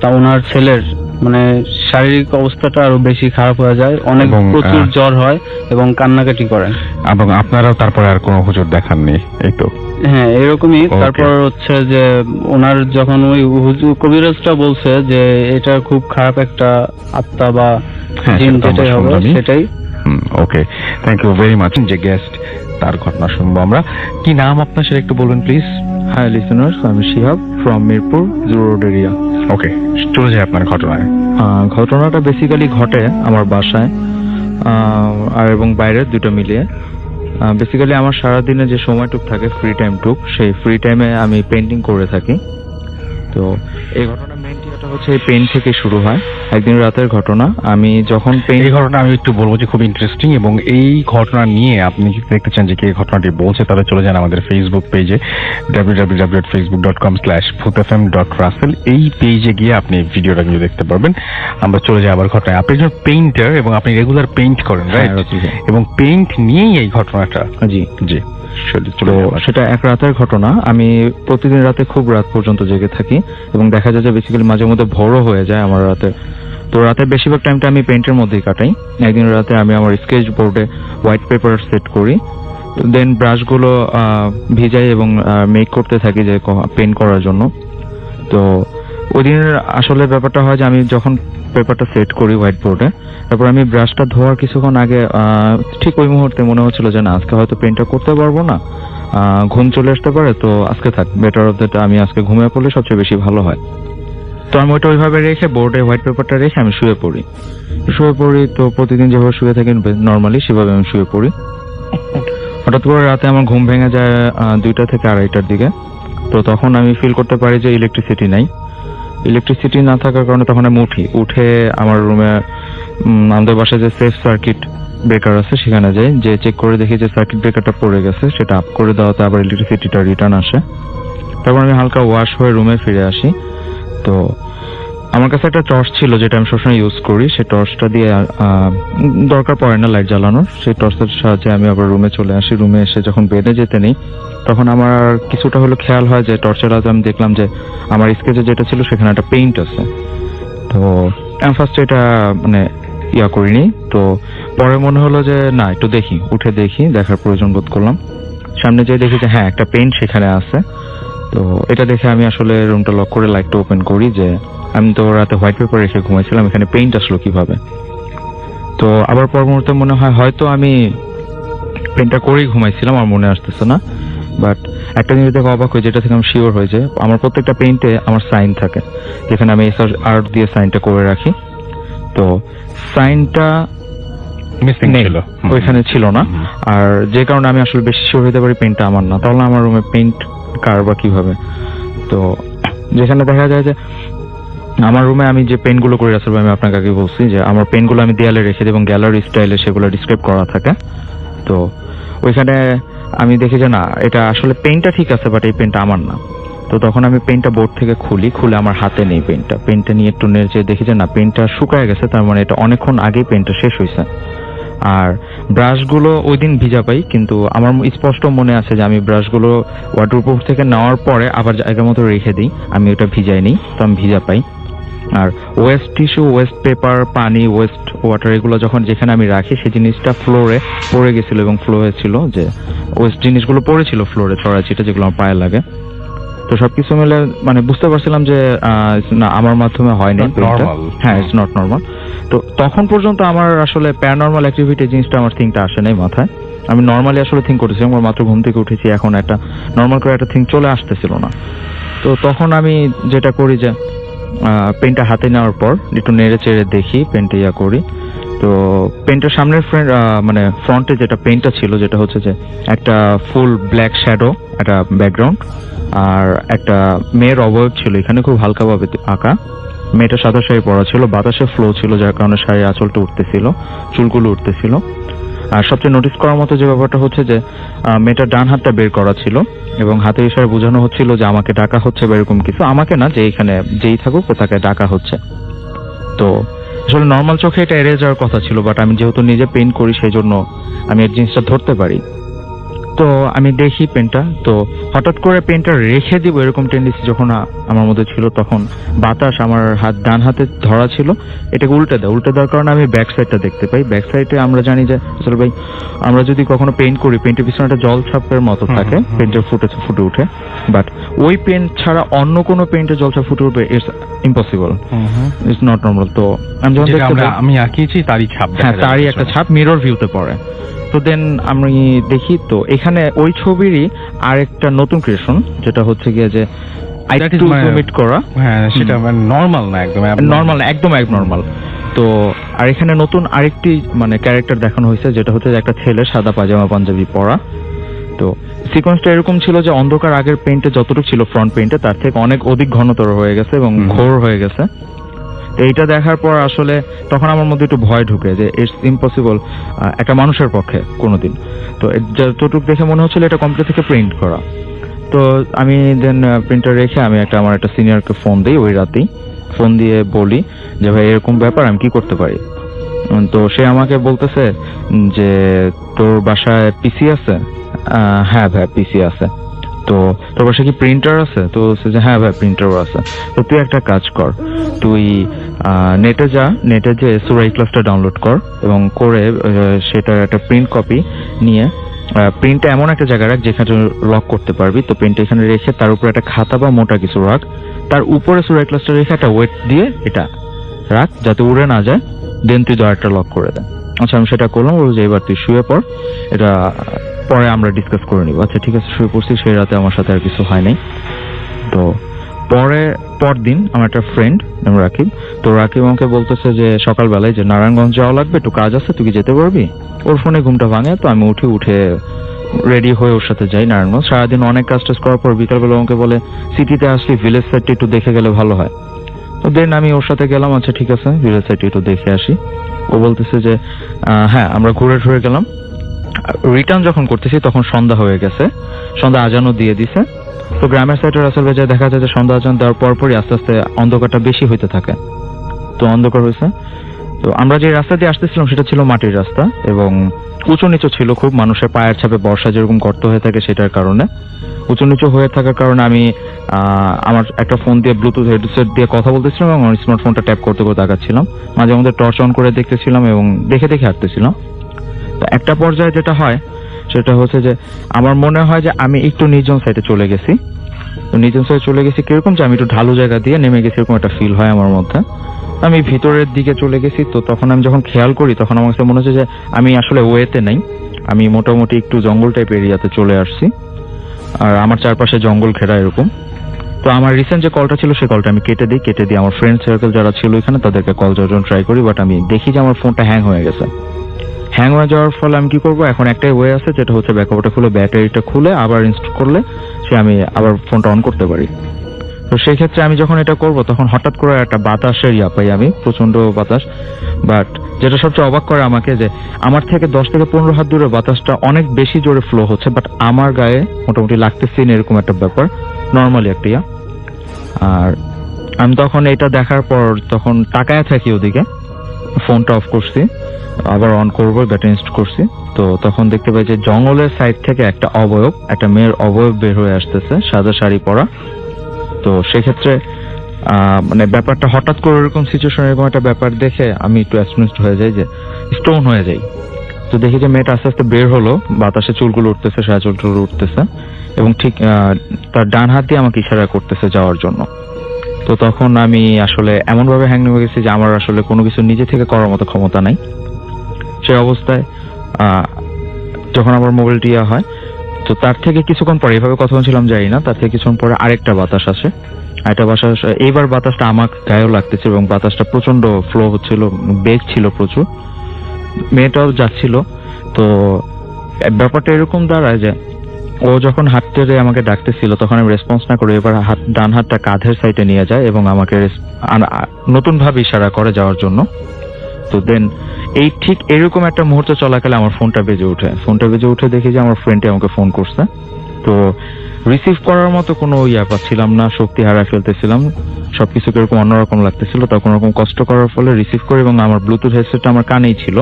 তা ওনার ছেলের মানে শারীরিক অবস্থাটা আরো বেশি খারাপ হয়ে যায়, অনেক এবং, প্রচুর জ্বর হয় এবং কান্নাকাটি করে। এবং আপনারাও তারপরে আর কোনো হুজুর দেখাননি, এই তো? হ্যাঁ, এরকমই। Okay. তারপর হচ্ছে যে ওনার যখন ওই হুজুর কবিরাজটা বলছে যে এটা খুব খারাপ একটা আত্মা বা হ্যাঁ, জিন, সেটা তো আমরা যেটাই হবে শুনলামই। সেটাই। ওকে, থ্যাংক ইউ ভেরি মাচ। যে গেস্ট, তার ঘটনা শুনবো আমরা। কি নাম আপনার, সেটা একটু বলবেন please? Hi listeners, I'm Shihab from Mirpur Zoo Road area. ওকে, চলে যায় আপনার ঘটনায়। ঘটনাটা বেসিক্যালি ঘটে আমার বাসায় আর এবং বাইরের দুটো মিলিয়ে। বেসিক্যালি আমার সারাদিনে যে সময়টুক থাকে, ফ্রি টাইমটুক, সেই ফ্রি টাইমে আমি পেন্টিং করে থাকি। তো এই ঘটনা মেইনটা হচ্ছে এই পেইন্ট থেকে শুরু হয়। একদিন রাতের ঘটনা, আমি যখন পেইন্ট এই ঘটনা আমি একটু বলবো যে খুব ইন্টারেস্টিং, এবং এই ঘটনা নিয়ে আপনি যদি দেখতে চান যে কে ঘটনাটি বলছে, তাহলে চলে যান আমাদের ফেসবুক পেজে www.facebook.com/bhutfm.russell। এই পেজে গিয়ে আপনি ভিডিওটা কিন্তু দেখতে পারবেন। আমরা চলে যাই আবার ঘটনায়। আপনি একজন পেইন্টার এবং আপনি রেগুলার পেইন্ট করেন, রাইট? এবং পেইন্ট নিয়েই এই ঘটনাটা। জি জি, তো সেটা এক রাতের ঘটনা। আমি প্রতিদিন রাতে খুব রাত পর্যন্ত জেগে থাকি এবং দেখা যায় যে বেসিক্যালি মাঝে মধ্যে ভোরও হয়ে যায় আমার রাতে। তো রাতের বেশিরভাগ টাইমটা আমি পেইন্টের মধ্যেই কাটাই। একদিন রাতে আমি আমার স্কেচ বোর্ডে হোয়াইট পেপার সেট করি, দেন ব্রাশগুলো ভিজাই এবং মেক করতে থাকি যে পেইন্ট করার জন্য। তো ওই দিনের আসলে ব্যাপারটা হয় যে আমি যখন পেপারটা সেট করি হোয়াইট বোর্ডে, তারপর আমি ব্রাশটা ধোয়ার কিছুক্ষণ আগে ঠিক ওই মুহূর্তে মনে হচ্ছিল যে না, আজকে হয়তো পেইন্টটা করতে পারবো না, ঘুম চলে আসতে পারে, তো আজকে থাক, বেটার অফ দ্যাট আমি আজকে ঘুমিয়ে পড়লে সবচেয়ে বেশি ভালো হয়। তো আমি ওইটা ওইভাবে রেখে বোর্ডে হোয়াইট পেপারটা রেখে আমি শুয়ে পড়ি। তো প্রতিদিন যেভাবে শুয়ে থাকি নর্মালি সেভাবে আমি শুয়ে পড়ি। হঠাৎ করে রাতে আমার ঘুম ভেঙে যায় 2টা থেকে 2:30টার দিকে। তো তখন আমি ফিল করতে পারি যে ইলেকট্রিসিটি নাই। ইলেকট্রিসিটি না থাকার কারণে তখন আমি উঠে আমার রুমে আমাদের বাসায় যে সেফ সার্কিট ব্রেকার আছে সেখানে যাই, যে চেক করে দেখি যে সার্কিট ব্রেকারটা পড়ে গেছে, সেটা আপ করে দেওয়াতে আবার ইলেকট্রিসিটিটা রিটার্ন আসে। তারপর আমি হালকা ওয়াশ হয়ে রুমে ফিরে আসি। তো আমার কাছে একটা টর্চ ছিল যেটা আমি সবসময় ইউজ করি, সেই টর্চটা দিয়ে দরকার পড়ে না লাইট জ্বালানোর, সেই টর্চের সাহায্যে আমি আবার রুমে চলে আসি। রুমে এসে যখন বেডে যেতে নেই, তখন আমার কিছুটা হলো খেয়াল হয় যে টর্চের আগে আমি দেখলাম যে আমার স্কেচে যেটা ছিল সেখানে একটা পেইন্ট আছে। তো আমি ফার্স্ট এটা মানে করিনি। তো পরে মনে হলো যে না, একটু দেখি, উঠে দেখি, দেখার প্রয়োজন বোধ করলাম। সামনে যেয়ে দেখি যে হ্যাঁ, একটা পেইন্ট সেখানে আছে। তো এটা দেখে আমি আসলে রুমটা লক করে লাইটটা ওপেন করি যে আমি তো রাতে হোয়াইট পেপার রেখে ঘুমাইছিলাম, এখানে পেইন্ট আসলো কিভাবে। তো আবার পর মুহূর্তে মনে হয় হয়তো আমি পেইন্টটা করেই ঘুমাইছিলাম, আমার মনে আসতেছে না। বাট একটা জিনিস দেখে অবাক হয়ে, যেটা থেকে আমি শিওর হয়ে যায়, আমার প্রত্যেকটা পেইন্টে আমার সাইন থাকে, যেখানে আমি আর্ট দিয়ে সাইনটা করে রাখি। তো সাইনটা মিসিং নেই, ছিল, ওইখানে ছিল না। আর যে কারণে আমি আসলে বেশি শিওর হতে পারি পেইন্টটা আমার না, তাহলে আমার রুমে পেইন্ট কার বা কিভাবে। তো যেখানে দেখা যায় যে আমার রুমে আমি যে পেনগুলো করে রাখছি, আমি আপনাকে আগে বলছি যে আমার পেনগুলো আমি দেয়ালে রেখে দিই এবং গ্যালারি স্টাইলে সেগুলো ডিসক্রাইব করা থাকে। তো ওইখানে আমি দেখি যে না, এটা আসলে পেনটা ঠিক আছে, বাট এই পেনটা আমার না। তো তখন আমি পেনটা বোর্ড থেকে খুলে আমার হাতে নেই পেনটা নিয়ে একটু নেড়ে দেখি যে না, পেনটা শুকায় গেছে, তার মানে এটা অনেকক্ষণ আগেই পেনটা শেষ হয়েছে। আর ব্রাশগুলো ওই দিন ভিজা পাই, কিন্তু আমার স্পষ্ট মনে আছে যে আমি ব্রাশগুলো ওয়াটারপ্রুফ থেকে নেওয়ার পরে আবার জায়গা মতো রেখে দিই, আমি ওটা ভিজাই নিই, তো আমি ভিজা পাই। আর ওয়েস্ট টিস্যু, ওয়েস্ট পেপার, পানি, ওয়েস্ট ওয়াটার, এগুলো যখন যেখানে আমি রাখি, সেই জিনিসটা ফ্লোরে পড়ে গেছিল এবং ফ্লো হয়েছিল, যে ওয়েস্ট জিনিসগুলো পড়েছিল ফ্লোরে ছড়াছিটা, যেগুলো আমার পায়ে লাগে। তো সবকিছু মিলে মানে বুঝতে পারছিলাম যে না, আমার মাধ্যমে হয়নি, হ্যাঁ, ইটস নট নর্মাল। তো তখন পর্যন্ত আমার আসলে প্যারানর্মাল অ্যাক্টিভিটি জিনিসটা আমার থিংটা আসে নাই মাথায়। আমি নর্মালি আসলে থিঙ্ক করেছি, আমার মাত্র ঘুম থেকে উঠেছি, এখন একটা নর্মাল করে একটা থিঙ্ক চলে আসতেছিল না। তো তখন আমি যেটা করি যে পেনটা হাতে নেওয়ার পর একটু নেড়ে চেড়ে দেখি, পেনটা করি। তো পেনটার সামনের মানে ফ্রন্টে যেটা পেনটা ছিল, যেটা হচ্ছে যে একটা ফুল ব্ল্যাক শ্যাডো, একটা ব্যাকগ্রাউন্ড, আর একটা মেয়ের অবয়ব ছিল এখানে খুব হালকাভাবে আঁকা। মেয়েটা সাদা শাড়ি পরা ছিল, বাতাসে ফ্লো ছিল যার কারণে শাড়ির আঁচলটা উঠতেছিল, চুলগুলো উঠতেছিল। আর সবচেয়ে নোটিস করার মতো যে ব্যাপারটা হচ্ছে যে মেয়েটার ডান হাতটা বের করা ছিল এবং হাতের ইশারায় বোঝানো হচ্ছিল যে আমাকে ডাকা হচ্ছে বা এরকম কিছু, আমাকে না, যে এখানে যেই থাকুক তাকে ডাকা হচ্ছে। তো আসলে নর্মাল চোখে এটা এড়িয়ে যাওয়ার কথা ছিল, বাট আমি যেহেতু নিজে পেইন্ট করি সেই জন্য আমি এই জিনিসটা ধরতে পারি। তো আমি দেখি পেনটা, তো হঠাৎ করে পেনটা রেখে দিব এরকম টেন্ডেন্সি যখন আমার মধ্যে ছিল, তখন বাতাস আমার ডান হাতে ধরা ছিল, এটাকে উল্টে দেওয়ার কারণে আমি ব্যাক সাইডটা দেখতে পাই। ব্যাক সাইডে আমরা জানি যে আসলে ভাই আমরা যদি কখনো পেইন্ট করি, পেইন্টের পিছনে একটা জল ছাপের মতো থাকে, পেইন্টের ফুটে উঠে, বাট ওই পেইন্ট ছাড়া অন্য কোনো পেইন্টের জল ছাপ ফুটে উঠবে, it's impossible, it's not normal. তো আমি যখন আমি আঁকিয়েছি তারই ছাপ, হ্যাঁ তারই একটা ছাপ মিরর ভিউতে পড়ে। তো দেন আমি দেখি, তো এখানে ওই ছবিরই আরেকটা নতুন ক্রিয়েশন, যেটা হচ্ছে গিয়ে যে জুমিট করা, হ্যাঁ সেটা নর্মাল না, একদম নর্মাল না, একদম নর্মাল। তো আর এখানে নতুন আরেকটি মানে ক্যারেক্টার দেখানো হয়েছে, যেটা হচ্ছে যে একটা ছেলে সাদা পাজামা পাঞ্জাবি পরা। তো সিকোয়েন্সটা এরকম ছিল যে অন্ধকার আগের পেইন্টে যতটুকু ছিল ফ্রন্ট পেইন্টে তার থেকে অনেক অধিক ঘনতর হয়ে গেছে এবং ঘোর হয়ে গেছে। তো এইটা দেখার পর আসলে তখন আমার মধ্যে একটু ভয় ঢুকে যে ইটস ইম্পসিবল একটা মানুষের পক্ষে কোনোদিন। তো যতটুকু দেখে মনে হচ্ছিল এটা কম্পিউটার থেকে প্রিন্ট করা। তো আমি দেন প্রিন্টার রেখে আমি আমার একটা সিনিয়রকে ফোন দিই, ওই রাতেই ফোন দিয়ে বলি যে ভাই এরকম ব্যাপার, আমি কি করতে পারি। তো সে আমাকে বলতেছে যে তোর বাসায় পিসি আছে? হ্যাঁ ভাই পিসি আছে। তো তোর বাসায় কি প্রিন্টার আছে? তো যে হ্যাঁ ভাই প্রিন্টারও আছে। তো তুই একটা কাজ কর, তুই নেটে যে সূরা ইখলাসটা ডাউনলোড কর এবং করে সেটার একটা প্রিন্ট কপি নিয়ে প্রিন্টটা এমন একটা জায়গায় রাখ যেখানে লক করতে পারবি। তো প্রিন্টটা এখানে রেখে তার উপরে একটা খাতা বা মোটা কিছু রাখ, তার উপরে সূরা ইখলাসটা রেখে একটা ওয়েট দিয়ে এটা রাখ যাতে উড়ে না যায়, দেন তুই দরজাটা লক করে দে। আচ্ছা আমি সেটা করলাম, বলবো যে এবার তুই শুয়ে পড়, এটা পরে আমরা ডিসকাস করে নিব। আচ্ছা ঠিক আছে, শুয়ে পড়ছি। সেই রাতে আমার সাথে আর কিছু হয় নাই। তো পরদিন আমার একটা ফ্রেন্ড নাম রাকিব, তো রাকিব আমাকে বলতেছে যে সকালবেলায় যে নারায়ণগঞ্জ যাওয়া লাগবে, একটু কাজ আছে, তুই কি যেতে পারবি? ওর ফোনে ঘুমটা ভাঙে, তো আমি উঠে রেডি হয়ে ওর সাথে যাই নারায়ণগঞ্জ। সারাদিন অনেক কাজ টাজ করার পর বিকালবেলা আমাকে বলে সিটিতে আসলি ভিলেজ সাইডটা একটু দেখে গেলে ভালো হয়। তো দেন আমি ওর সাথে গেলাম। আচ্ছা ঠিক আছে, ভিলেজ সাইডটা একটু দেখে আসি। ও বলতেছে যে হ্যাঁ আমরা ঘুরে গেলাম। রিটার্ন যখন করতেছি তখন সন্ধ্যা হয়ে গেছে, সন্ধ্যা আজানও দিয়ে দিছে। তো গ্রামের সাইডের রাস্তার বাজারে দেখা যায় যে সন্ধ্যা আজান দেওয়ার পরপরই আস্তে আস্তে অন্ধকারটা বেশি হইতে থাকে। তো অন্ধকার হয়েছে। তো আমরা যে রাস্তা দিয়ে আসতেছিলাম সেটা ছিল মাটির রাস্তা এবং উঁচু নিচু ছিল খুব, মানুষের পায়ের ছাপে বর্ষা যেরকম গর্ত হয়ে থাকে সেটার কারণে, উঁচু নিচু হয়ে থাকার কারণে আমি আমার একটা ফোন দিয়ে ব্লুটুথ হেডসেট দিয়ে কথা বলতেছিলাম এবং আমার স্মার্টফোনটা ট্যাপ করতে তাকাচ্ছিলাম, মাঝে মধ্যে টর্চ অন করে দেখতেছিলাম এবং দেখে হাঁটতেছিলাম। তো একটা পর্যায়ে যেটা হয় সেটা হচ্ছে যে আমার মনে হয় যে আমি একটু নির্জন সাইডে চলে গেছি। তো নির্জন সাইডে চলে গেছি কিরকম, যে আমি একটু ঢালু জায়গা দিয়ে নেমে গেছি এরকম একটা ফিল হয় আমার মধ্যে। আমি ভিতরের দিকে চলে গেছি। তো তখন আমি যখন খেয়াল করি তখন আমার কাছে মনে হচ্ছে যে আমি আসলে ওয়েতে নাই, আমি মোটামুটি একটু জঙ্গল টাইপ এরিয়াতে চলে আসছি আর আমার চারপাশে জঙ্গল ঘেরা এরকম। তো আমার রিসেন্ট যে কলটা ছিল সেই কলটা আমি কেটে দিই আমার ফ্রেন্ড সার্কেল যারা ছিল এখানে তাদেরকে কল দেওয়ার জন্য ট্রাই করি, বাট আমি দেখি যে আমার ফোনটা হ্যাং হয়ে গেছে। হ্যাং হয়ে যাওয়ার ফলে আমি কি করবো, এখন একটাই ওয়ে আছে, যেটা হচ্ছে ব্যাকআপটা খুলে ব্যাটারিটা খুলে আবার ইনস্টল করলে আমি আবার ফোনটা অন করতে পারি। তো সেই ক্ষেত্রে আমি যখন এটা করব তখন হঠাৎ করে একটা বাতাসের পাই আমি, প্রচন্ড বাতাস। বাট যেটা সবচেয়ে অবাক করে আমাকে, যে আমার থেকে 10 থেকে 15 হাত দূরে বাতাসটা অনেক বেশি জোরে ফ্লো হচ্ছে, বাট আমার গায়ে মোটামুটি লাগতেছে না, এরকম একটা ব্যাপার নর্মালি একটা আর আমি তখন এটা দেখার পর তখন তাকায় থাকি ওদিকে, ফোনটা অফ করছি, আবার অন করবো, ব্যাটারি ইনস্টল করছি। তো তখন দেখতে পাই যে জঙ্গলের সাইড থেকে একটা মেয়ের অবয়ব বের হয়ে আসতেছে, সাদা শাড়ি পরা। তো সেক্ষেত্রে মানে ব্যাপারটা হঠাৎ করে এরকম সিচুয়েশন, এরকম একটা ব্যাপার দেখে আমি একটু অ্যাস্টনিশড হয়ে যাই, যে স্টোন হয়ে যাই। তো দেখি যে মেয়েটা আস্তে আস্তে বের হলো, বাতাসে চুলগুলো উঠতেছে, সাদা চুলগুলো উঠতেছে এবং ঠিক তার ডান হাত দিয়ে আমাকে ইশারা করতেছে যাওয়ার জন্য। তো তখন আমি আসলে এমন ভাবে হ্যাং হয়ে গেছি যে আমার আসলে কোনো কিছু নিজে থেকে করার মতো ক্ষমতা নাই। সেই অবস্থায় যখন আমার মোবাইলটি হয়, তো তার থেকে কিছুক্ষণ পরে, এভাবে কথা বলছিলাম যাই না, তার থেকে কিছুক্ষণ পরে আরেকটা বাতাস আসে। এইবার বাতাসটা আমার গায়েও লাগতেছে এবং বাতাসটা প্রচন্ড ফ্লো হচ্ছিল, বেগ ছিল প্রচুর, মেয়েটাও যাচ্ছিল। তো ব্যাপারটা এরকম দাঁড়ায় যে ও যখন হাত টেরে আমাকে ডাকতেছিল তখন আমি রেসপন্স না করে এবার ডান হাতটা কাঁধের সাইডে নিয়ে যায় এবং আমাকে নতুন ভাবে ইশারা করে যাওয়ার জন্য। তো দেন এই ঠিক এরকম একটা মুহূর্ত চলাকালে আমার ফোনটা বেজে উঠে দেখি যে আমার ফ্রেন্ডে আমাকে ফোন করছে। তো রিসিভ করার মতো কোনো ইয়া পাচ্ছিলাম না, শক্তি হারা ফেলতেছিলাম, সবকিছু কিরকম অন্যরকম লাগতেছিল। তখন ওরকম কষ্ট করার ফলে রিসিভ করি এবং আমার ব্লুটুথ হেডসেটটা আমার কানেই ছিল।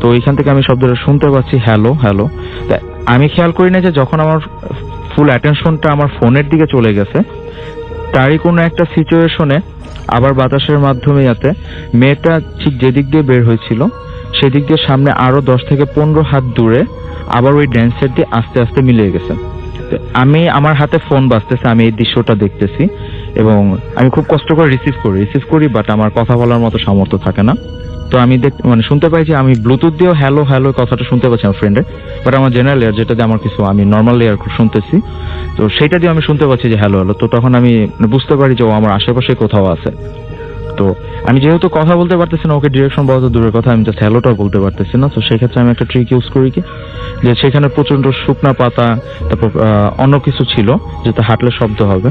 তো ওইখান থেকে আমি শব্দটা শুনতে পাচ্ছি হ্যালো হ্যালো। আমি খেয়াল করি না যে যখন আমার ফুল অ্যাটেনশনটা আমার ফোনের দিকে চলে গেছে, তারই কোনো একটা সিচুয়েশনে আবার বাতাসের মাধ্যমে যাতে মেয়েটা ঠিক যেদিক দিয়ে বের হয়েছিল সেদিক দিয়ে সামনে আরো 10 থেকে 15 হাত দূরে আবার ওই ড্যান্সের দিয়ে আস্তে আস্তে মিলিয়ে গেছে। আমি আমার হাতে ফোন বাজতেছে, আমি এই দৃশ্যটা দেখতেছি এবং আমি খুব কষ্ট করে রিসিভ করি বাট আমার কথা বলার মতো সামর্থ্য থাকে না। তো আমি শুনতে পাই যে আমি ব্লুটুথ দিয়েও হ্যালো হ্যালো কথাটা শুনতে পাচ্ছি আমার ফ্রেন্ডের, বাট আমার জেনারেল লেয়ার যেটা দিয়ে আমার কিছু আমি নর্মাল লেয়ার শুনতেছি, তো সেইটা দিয়ে আমি শুনতে পাচ্ছি যে হ্যালো হ্যালো। তো তখন আমি বুঝতে পারি যে ও আমার আশেপাশে কোথাও আছে। তো আমি যেহেতু কথা বলতে পারতেছি না, ওকে ডিরেকশন বলা তো দূরের কথা, আমি জাস্ট হ্যালোটাও বলতে পারতেছি না। তো সেক্ষেত্রে আমি একটা ট্রিক ইউজ করি কি, যে সেখানে প্রচন্ড শুকনা পাতা তারপর অন্য কিছু ছিল যেটা হাঁটলে শব্দ হবে।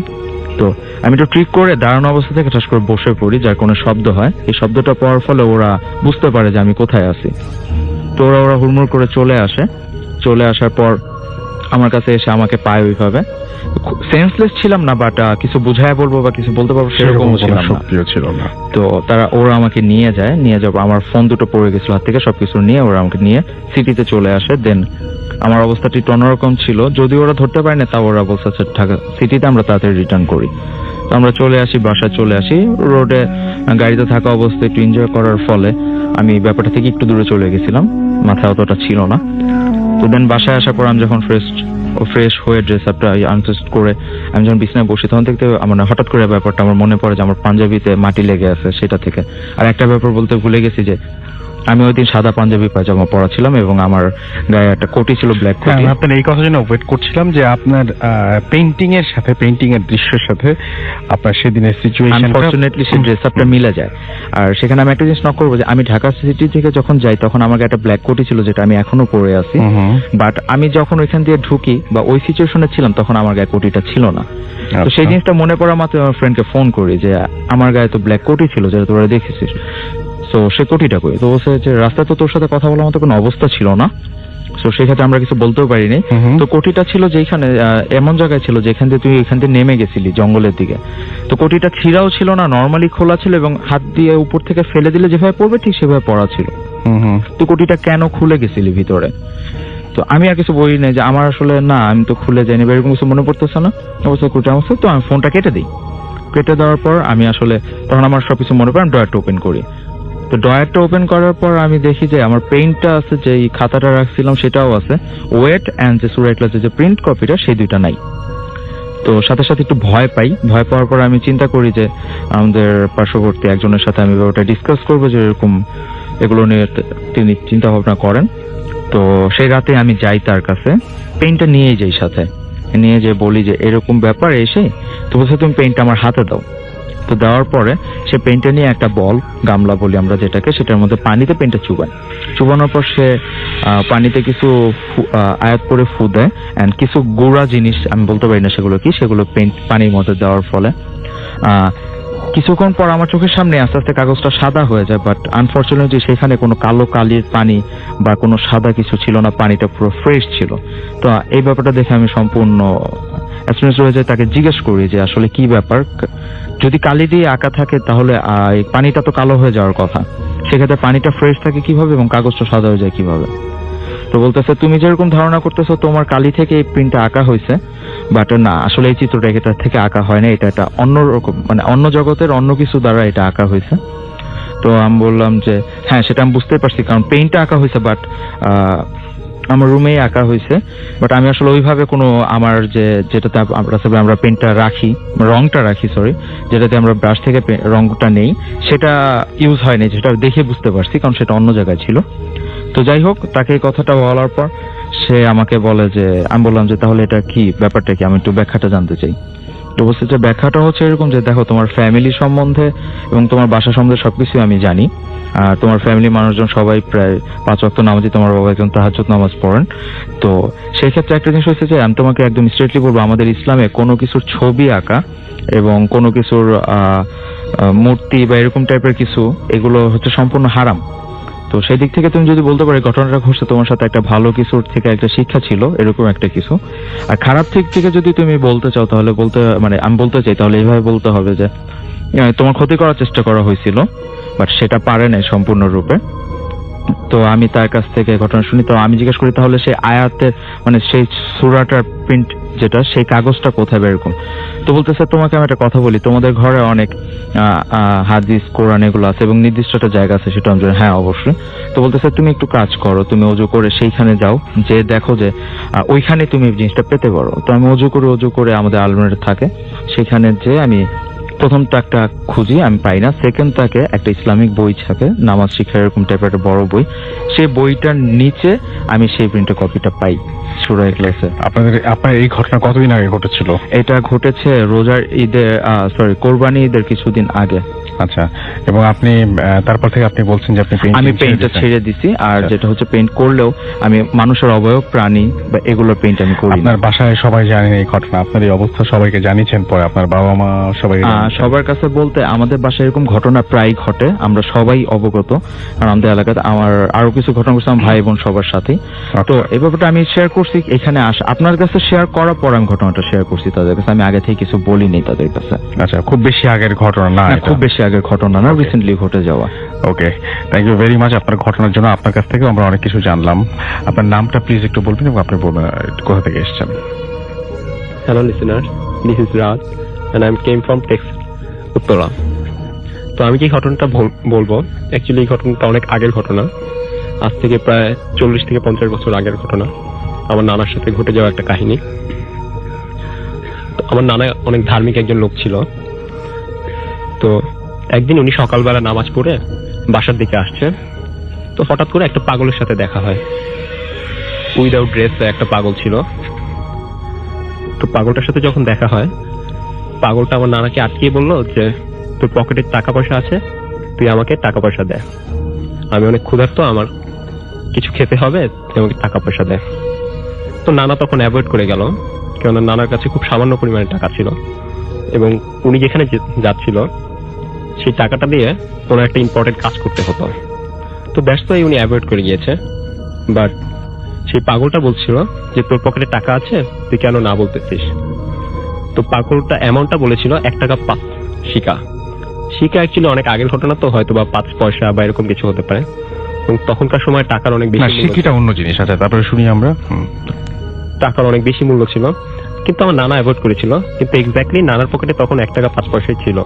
তো আমি একটু ট্রিক করে দাঁড়ানো অবস্থা থেকে ঠাস করে বসে পড়ি, যার কোনো শব্দ হয়। এই শব্দটা পাওয়ার ফলে ওরা বুঝতে পারে যে আমি কোথায় আছি। তো ওরা হুড়মুড় করে চলে আসার পর আমার কাছে এসে আমাকে পায় ওইভাবে। সেন্সলেস ছিলাম না, বাট কিছু বুঝায় বলবো বা কিছু বলতে পারবো সেরকম ছিল না। তো ওরা আমাকে নিয়ে যাবো, আমার ফোন দুটো পড়ে গেছিল হাত থেকে, সবকিছু নিয়ে ওরা আমাকে নিয়ে সিটিতে চলে আসে। দেন আমার অবস্থাটি একটু অন্যরকম ছিল, যদি ওরা ধরতে পারে না তাও ওরা বলছে ঢাকা সিটিতে আমরা তাড়াতাড়ি রিটার্ন করি। তো আমরা বাসায় চলে আসি। রোডে গাড়িতে থাকা অবস্থায় একটু এনজয় করার ফলে আমি ব্যাপারটা থেকে একটু দূরে চলে গেছিলাম, মাথায় অতটা ছিল না। তো দেন বাসায় আসার পর আমি যখন ফ্রেশ হয়ে ড্রেস আপটা আনফেস্ট করে আমি যখন বিছানায় বসি, তখন থেকে মানে হঠাৎ করে ব্যাপারটা আমার মনে পড়ে যে আমার পাঞ্জাবিতে মাটি লেগে আছে সেটা থেকে। আর একটা ব্যাপার বলতে ভুলে গেছি যে আমি ওই দিন সাদা পাঞ্জাবি পায়জামা পরা ছিলাম এবং আমার গায়ে একটা কোটি ছিল, ব্ল্যাক কোটি। আমি আপনার এই কথা জন্য ওয়েট করছিলাম যে আপনার পেইন্টিং এর দৃশ্যের সাথে আপনার সেদিনের সিচুয়েশন, আনফরচুনেটলি সেই ড্রেস আপটা মিলে যায়। আর সেখানে আমি একটা জিনিস নক করবো যে আমি ঢাকা সিটি থেকে যখন যাই তখন আমার গায়ে একটা ব্ল্যাক কোটি ছিল যেটা আমি এখনো পরে আছি, বাট আমি যখন ওইখান দিয়ে ঢুকি বা ওই সিচুয়েশনে ছিলাম তখন আমার গায়ে কোটিটা ছিল না। তো সেই জিনিসটা মনে পড়া মাত্র আমার ফ্রেন্ডকে ফোন করি যে আমার গায়ে তো ব্ল্যাক কোটি ছিল যেটা তোরা দেখেছিস, তো সে কোটিটা করি। তো বলছে যে রাস্তায় তো তোর সাথে কথা বলার মতো কোনো অবস্থা ছিল না, তো সেক্ষেত্রে আমরা কিছু বলতেও পারিনি। তো কোটিটা ছিল যেখানে এমন জায়গায় ছিল যেখান দিয়ে তুই এখান থেকে নেমে গেছিলি জঙ্গলের দিকে। তো কোটিটা ছিঁড়াও ছিল না, নর্মালি খোলা ছিল এবং হাত দিয়ে উপর থেকে ফেলে দিলে যেভাবে পড়বে ঠিক সেভাবে পড়া ছিল। তো কোটিটা কেন খুলে গেছিলি ভিতরে? তো আমি আর কিছু বলি না যে আমার আসলে না, আমি তো খুলে যাইনি, এরকম কিছু মনে পড়তেছে না অবশ্যই কোটি আমার। তো আমি ফোনটা কেটে দেওয়ার পর আমি আসলে তখন আমার সবকিছু মনে পড়ে, আমি ড্রয়ারটা ওপেন করি। তো ড্রয়ারটা ওপেন করার পর আমি দেখি যে আমার পেইন্টটা আছে, যে খাতাটা রাখছিলাম সেটাও আছে, ওয়েট অ্যান্ড যে সুরাই ক্লাসের যে প্রিন্ট কপিটা সেই দুইটা নাই। তো সাথে সাথে একটু ভয় পাওয়ার পর আমি চিন্তা করি যে আমাদের পার্শ্ববর্তী একজনের সাথে আমি ওটা ডিসকাস করবো যে এরকম এগুলো নিয়ে তিনি চিন্তা ভাবনা করেন। তো সেই রাতে আমি যাই তার কাছে, পেইন্টটা নিয়েই যাই সাথে, নিয়ে যে বলি যে এরকম ব্যাপার এসে, তো বলছে তুমি পেইন্টটা আমার হাতে দাও। তো দেওয়ার পরে সে পেইন্টটা নিয়ে একটা বল, গামলা বলি আমরা যেটাকে, সেটার মধ্যে পানিতে পেইন্টটা চুবানোর পর সে পানিতে কিছু আয়াত করে ফু দেয় অ্যান্ড কিছু গুঁড়া জিনিস, আমি বলতে পারি না সেগুলো কি, সেগুলো পেইন্ট পানির মধ্যে দেওয়ার ফলে কিছুক্ষণ পর আমার চোখের সামনে আস্তে আস্তে কাগজটা সাদা হয়ে যায়। বাট আনফরচুনেটলি সেখানে কোনো কালো কালির পানি বা কোনো সাদা কিছু ছিল না, পানিটা পুরো ফ্রেশ ছিল। তো এই ব্যাপারটা দেখে আমি সম্পূর্ণ অ্যাস্ট্রোনমিস্ট হয়ে যায়, তাকে জিজ্ঞেস করি যে আসলে কি ব্যাপার, যদি কালি দিয়ে আঁকা থাকে তাহলে এই পানিটা তো কালো হয়ে যাওয়ার কথা, সেক্ষেত্রে পানিটা ফ্রেশ থাকে কিভাবে এবং কাগজটা সাদা হয়ে যায় কিভাবে? তো বলতেছে তুমি যেরকম ধারণা করতেছো তোমার কালি থেকে এই প্রিন্টটা আঁকা হয়েছে, বাট না, আসলে এই চিত্রটা এটা থেকে আঁকা হয় না, এটা একটা অন্যরকম মানে অন্য জগতের অন্য কিছু দ্বারা এটা আঁকা হয়েছে। তো আমি বললাম যে হ্যাঁ সেটা আমি বুঝতেই পারছি, কারণ পেইন্টটা আঁকা হয়েছে বাট আমার রুমেই আঁকা হয়েছে, বাট আমি আসলে ওইভাবে কোনো আমার যেটাতে আমরা পেনটা রাখি, রংটা রাখি যেটাতে আমরা ব্রাশ থেকে রংটা নেই সেটা ইউজ হয়নি, যেটা দেখে বুঝতে পারছি কারণ সেটা অন্য জায়গায় ছিল। তো যাই হোক, তাকে এই কথাটা বলার পর সে আমাকে বলে যে, আমি বললাম যে তাহলে এটা কি ব্যাপারটা কি, আমি একটু ব্যাখ্যাটা জানতে চাই। তো বলছে যে ব্যাখ্যাটা হচ্ছে এরকম যে দেখো তোমার ফ্যামিলি সম্বন্ধে এবং তোমার বাসা সম্বন্ধে সবকিছু আমি জানি। আর তোমার ফ্যামিলি মানুষজন সবাই প্রায় 5 ওয়াক্ত নামাজি, তোমার বাবা একজন তাহাজ্জুদ নামাজ পড়েন। তো সেই ক্ষেত্রে একটা জিনিস হচ্ছে যে আমি তোমাকে একদম স্ট্রেটলি বলবো, আমাদের ইসলামে কোনো কিছুর ছবি আঁকা এবং কোনো কিছুর মূর্তি বা এরকম টাইপের কিছু, এগুলো হচ্ছে সম্পূর্ণ হারাম। তো সেই দিক থেকে তুমি যদি বলতে পারো ঘটনাটা ঘটছে তোমার সাথে একটা ভালো কিছুর থেকে একটা শিক্ষা ছিল, এরকম একটা কিছু। আর খারাপ দিক থেকে যদি তুমি বলতে চাও তাহলে আমি বলতে চাই তাহলে এইভাবে বলতে হবে যে তোমার ক্ষতি করার চেষ্টা করা হয়েছিল, বাট সেটা পারে নাই সম্পূর্ণরূপে। তো আমি তার কাছ থেকে ঘটনা শুনি, তো আমি জিজ্ঞেস করি তাহলে সেই আয়াতের সেই সূরাটার প্রিন্ট যেটা, সেই কাগজটা কোথায় বা এরকম। তো বলতেছে তোমাকে আমি একটা কথা বলি, তোমাদের ঘরে অনেক হাদিস কোরআন এগুলো আছে এবং নির্দিষ্ট একটা জায়গা আছে, সেটা আমি জানি। হ্যাঁ অবশ্যই। তো বলতেছে তুমি একটু কাজ করো, তুমি অজু করে সেইখানে যাও, যে দেখো যে ওইখানে তুমি জিনিসটা পেতে পারো। তো আমি অজু করে আমাদের আলমারি থাকে, সেখানে যে আমি প্রথমটা একটা খুঁজি, আমি পাই না। সেকেন্ডটাকে একটা ইসলামিক বই থাকে, নামাজ শিক্ষা এরকম টাইপের একটা বড় বই, সেই বইটার নিচে আমি সেই প্রিন্টের কপিটা পাই সূরা ইখলাসের। আপনার এই ঘটনা কতদিন আগে ঘটেছিল? এটা ঘটেছে রোজার ঈদের কোরবানি ঈদের কিছুদিন আগে। আচ্ছা, এবং আপনি তারপর থেকে আপনি বলছেন যে আপনি আমি পেইন্টটা ছেড়ে দিছি। আর যেটা হচ্ছে পেইন্ট করলেও আমি মানুষের অবয়ব, প্রাণী বা এগুলোর পেইন্ট আমি করি না। আপনার বাসায় সবাই জানেন এই ঘটনা? আপনার এই অবস্থা সবাইকে জানিয়েছেন পরে? আপনার বাবা মা সবাই? সবার কাছে বলতে আমাদের বাসায় এরকম ঘটনা প্রায় ঘটে, আমরা সবাই অবগত। আর আমাদের এলাকাতে আমার আরো কিছু ঘটনা ঘটছে আমার ভাই বোন সবার সাথেই। তো এই ব্যাপারটা আমি শেয়ার করছি এখানে আপনার কাছে শেয়ার করার পর আমি ঘটনাটা শেয়ার করছি তাদের কাছে, আমি আগে থেকে কিছু বলিনি তাদের কাছে। আচ্ছা, খুব বেশি আগের ঘটনা না? খুব বেশি আগের ঘটনা না, রিসেন্টলি ঘটে যাওয়া। ওকে, থ্যাংক ইউ ভেরি মাচ আপনার ঘটনার জন্য। আপনার কাছ থেকে আমরা অনেক কিছু জানলাম। আপনার নামটা প্লিজ একটু বলবেন এবং আপনি কোথা থেকে এসেছেন? Hello listeners, this is Raj and I came from Texas, Uttara. তো আমি যে ঘটনাটা বলবো, অ্যাকচুয়ালি এই ঘটনাটা অনেক আগের ঘটনা, আজ থেকে প্রায় 40 থেকে 50 বছর আগের ঘটনা। আমার নানার সাথে ঘটে যাওয়া একটা কাহিনী। তো আমার নানা অনেক ধার্মিক একজন লোক ছিল। তো একদিন উনি সকালবেলা নামাজ পড়ে বাসার দিকে আসছে, তো হঠাৎ করে একটা পাগলের সাথে দেখা হয়। উইদাউট ড্রেস একটা পাগল ছিল। তো পাগলটার সাথে যখন দেখা হয়, পাগলটা আমার নানাকে আটকিয়ে বললো যে তোর পকেটে টাকা পয়সা আছে, তুই আমাকে টাকা পয়সা দে, আমি অনেক ক্ষুধার্ত, আমার কিছু খেতে হবে, তুই আমাকে টাকা পয়সা দে। তো নানা তখন অ্যাভয়েড করে গেল, কেননা নানার কাছে খুব সামান্য পরিমাণে টাকা ছিল এবং উনি যেখানে যাচ্ছিল সেই টাকাটা দিয়ে কোনো একটা ইম্পর্টেন্ট কাজ করতে হতো। তো ব্যস্ত হয়ে উনি অ্যাভয়েড করে গিয়েছে। বাট সেই পাগলটা বলছিল যে তোর পকেটে টাকা আছে, তুই কেন না বলতেছিস। তো পাগলটা অ্যামাউন্টটা বলেছিল 1 টাকা 5 শিকা। শিকা অ্যাকচুয়ালি অনেক আগের ঘটনা, তো হয়তো বা 5 পয়সা বা এরকম কিছু হতে পারে, এবং তখনকার সময় টাকার অনেক বেশি মূল্য ছিল। শিকিটা অন্য জিনিস। আচ্ছা, তারপরে শুনি আমরা। টাকার অনেক বেশি মূল্য ছিল, কিন্তু আমার নানা অ্যাভয়েড করেছিল। কিন্তু এক্স্যাক্টলি নানার পকেটে তখন 1 টাকা 5 পয়সাই ছিল।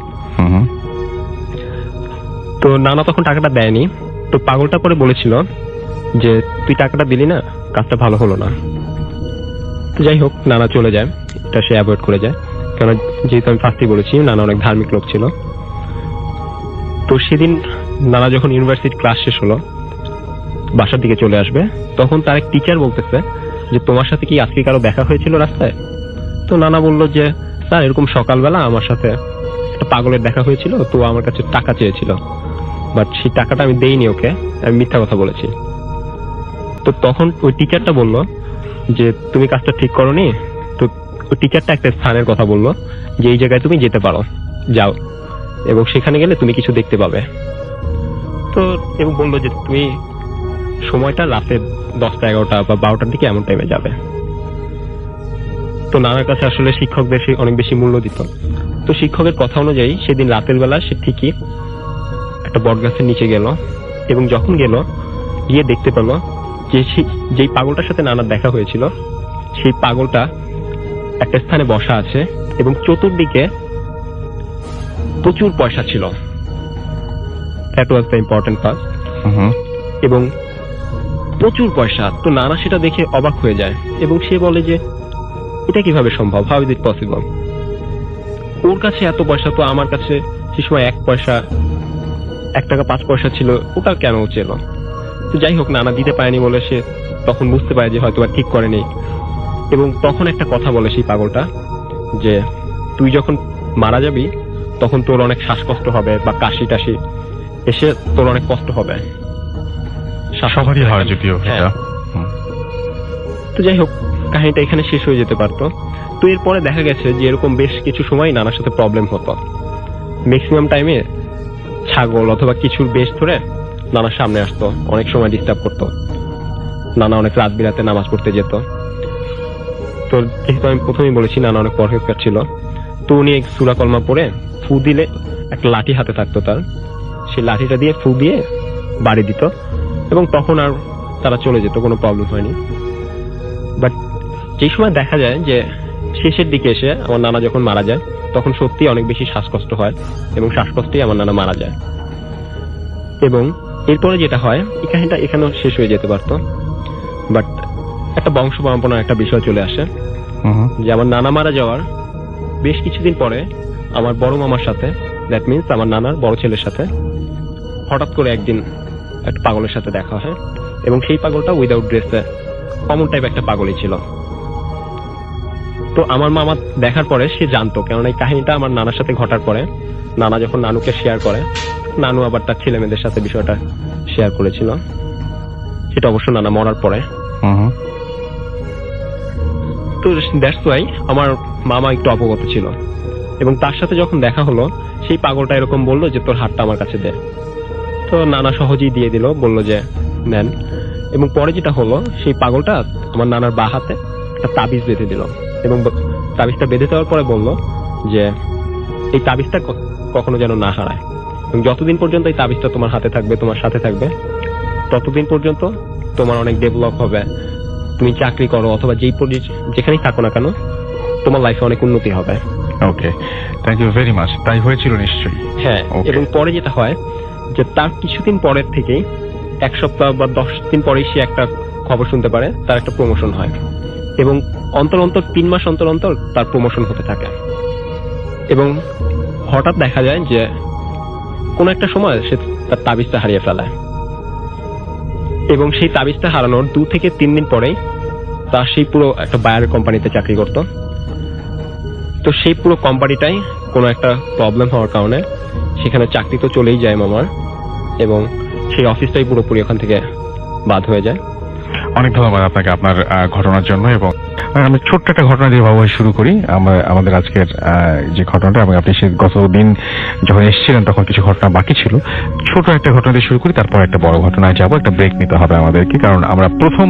তো নানা তখন টাকাটা দেয়নি। তো পাগলটা পরে বলেছিল যে তুই টাকাটা দিলি না, কাজটা ভালো হলো না। তো যাই হোক, নানা চলে যায়, এটা সে অ্যাভয়েড করে যায়, কারণ যেহেতু আমি ফার্স্টেই বলেছি নানা অনেক ধার্মিক লোক ছিল। তো সেদিন নানা যখন ইউনিভার্সিটি ক্লাস শেষ হলো, বাসার দিকে চলে আসবে, তখন তার এক টিচার বলতেছে যে তোমার সাথে কি আজকে কারো দেখা হয়েছিল রাস্তায়? তো নানা বলল যে স্যার, এরকম সকালবেলা আমার সাথে একটা পাগলের দেখা হয়েছিল, তো আমার কাছে টাকা চেয়েছিল, বাট সেই টাকাটা আমি দেইনি ওকে, আমি মিথ্যা কথা বলেছি। তো তখন ওই টিচারটা বলল যে তুমি কাজটা ঠিক করোনি। তো ওই টিচারটা একটা স্থানের কথা বললো যে এই জায়গায় তুমি যেতে পারো, যাও, এবং সেখানে গেলে তুমি কিছু দেখতে পাবে। তো এবং বললো যে তুমি সময়টা রাতে 10টা 11টা বা 12টার দিকে এমন টাইমে যাবে। তো নানার কাছে আসলে শিক্ষকদের সে অনেক বেশি মূল্য দিত। তো শিক্ষকের কথা অনুযায়ী সেদিন রাতের বেলা সে ঠিকই একটা বটগাছের নিচে গেল, এবং যখন গেল গিয়ে দেখতে পেল যে যেই পাগলটার সাথে নানার দেখা হয়েছিল সেই পাগলটা একটা স্থানে বসা আছে এবং চতুর্দিকে প্রচুর পয়সা ছিল। That was the important part. এবং প্রচুর পয়সা। তো নানা সেটা দেখে অবাক হয়ে যায় এবং সে বলে যে এটা কিভাবে সম্ভব, হাউ ইজ ইট পসিবল। ওর কাছে এত পয়সা, তো আমার কাছে সে সময় 1 পয়সা 1 টাকা 5 পয়সা ছিল, ওটা কেন চেলো। তো যাই হোক, নানা দিতে পারেনি বলে সে তখন বুঝতে পারে যে হয়তো আর ঠিক করেনি, এবং তখন একটা কথা বলে সেই পাগলটা যে তুই যখন মারা যাবি তখন তোর অনেক শ্বাসকষ্ট হবে বা কাশি টাশি এসে তোর অনেক কষ্ট হবে। সবারই হয় যদিও হ্যাঁ। এটা। তো যাই হোক, কাহিনীটা এখানে শেষ হয়ে যেতে পারতো। তো এরপরে দেখা গেছে যে এরকম বেশ কিছু সময় নানার সাথে প্রবলেম হতো। ম্যাক্সিমাম টাইমে ছাগল অথবা কিছুর বেশ ধরে নানার সামনে আসতো, অনেক সময় ডিস্টার্ব করতো। নানা অনেক রাত বিরাতে নামাজ পড়তে যেত। তো যেহেতু আমি প্রথমেই বলেছি নানা অনেক পরহেজগার ছিল, তো উনি এক সূরা কলমা পড়ে ফু দিলে একটা লাঠি হাতে থাকতো তার, সেই লাঠিটা দিয়ে ফু দিয়ে বাড়ি দিত এবং তখন আর তারা চলে যেত, কোনো প্রবলেম হয়নি। বাট যেই সময় দেখা যায় যে শেষের দিকে এসে আমার নানা যখন মারা যায় তখন সত্যি অনেক বেশি শ্বাসকষ্ট হয় এবং শ্বাসকষ্টেই আমার নানা মারা যায়। এবং এরপরে যেটা হয়, এই কাহিনীটা এখানেও শেষ হয়ে যেতে পারতো, বাট একটা বংশ পরম্পরার একটা বিষয় চলে আসে যে আমার নানা মারা যাওয়ার বেশ কিছুদিন পরে আমার বড় মামার সাথে, দ্যাট মিনস আমার নানার বড় ছেলের সাথে হঠাৎ করে একদিন একটা পাগলের সাথে দেখা হয় এবং সেই পাগলটা উইদাউট ড্রেসে কমন টাইপ একটা পাগলই ছিল। তো আমার মামা দেখার পরে সে জানতো, কারণ এই কাহিনীটা আমার নানার সাথে ঘটার পরে নানা যখন নানুকে শেয়ার করে, নানু আবার তার ছেলে মেয়েদের সাথে বিষয়টা শেয়ার করেছিল, সেটা অবশ্য নানা মরার পরে। তো দ্যাটস ওয়াই আমার মামা একটু অবগত ছিল এবং তার সাথে যখন দেখা হলো সেই পাগলটা এরকম বললো যে তোর হাতটা আমার কাছে দে। তো নানা সহজেই দিয়ে দিল, বললো যে নেন। এবং পরে যেটা হলো, সেই পাগলটা আমার নানার বাঁ হাতে একটা তাবিজ বেঁধে দিল এবং তাবিজটা বেঁধে দেওয়ার পরে বললো যে এই তাবিজটা কখনো যেন না হারায় এবং যতদিন পর্যন্ত এই তাবিজটা তোমার হাতে থাকবে, তোমার সাথে থাকবে, ততদিন পর্যন্ত তোমার অনেক ডেভেলপ হবে। তুমি চাকরি করো অথবা যেখানেই থাকো না কেন, তোমার লাইফে অনেক উন্নতি হবে। ওকে, থ্যাংক ইউ ভেরি মাচ। তাই হয়েছিল নিশ্চয়ই। হ্যাঁ, Okay. এবং পরে যেটা হয় যে তার কিছুদিন পরের থেকেই 1 সপ্তাহ বা 10 দিন পরেই সে একটা খবর শুনতে পারে তার একটা প্রমোশন হয় এবং অন্তর অন্তর 3 মাস অন্তর অন্তর তার প্রমোশন হতে থাকে। এবং হঠাৎ দেখা যায় যে কোন একটা সময় সে তার তাবিজটা হারিয়ে ফেলায় এবং সেই তাবিজটা হারানোর 2 থেকে 3 দিন পরেই তার সেই পুরো একটা বায়ার কোম্পানিতে চাকরি করত। তো সেই পুরো কোম্পানিটাই কোনো একটা প্রবলেম হওয়ার কারণে সেখানে চাকরি তো চলেই যায় মামার এবং সেই অফিসটাই পুরোপুরি ওখান থেকে বাদ হয়ে যায়। অনেক ধন্যবাদ আপনাকে আপনার ঘটনার জন্য। এবং আমি ছোট্ট একটা ঘটনা দিয়ে বাবু শুরু করি। আমাদের আজকের যে ঘটনাটা, এবং আপনি গতদিন যখন এসেছিলেন তখন কিছু ঘটনা বাকি ছিল, ছোট একটা ঘটনা দিয়ে শুরু করি, তারপর একটা বড় ঘটনায় যাবো। একটা ব্রেক নিতে হবে আমাদেরকে, কারণ আমরা প্রথম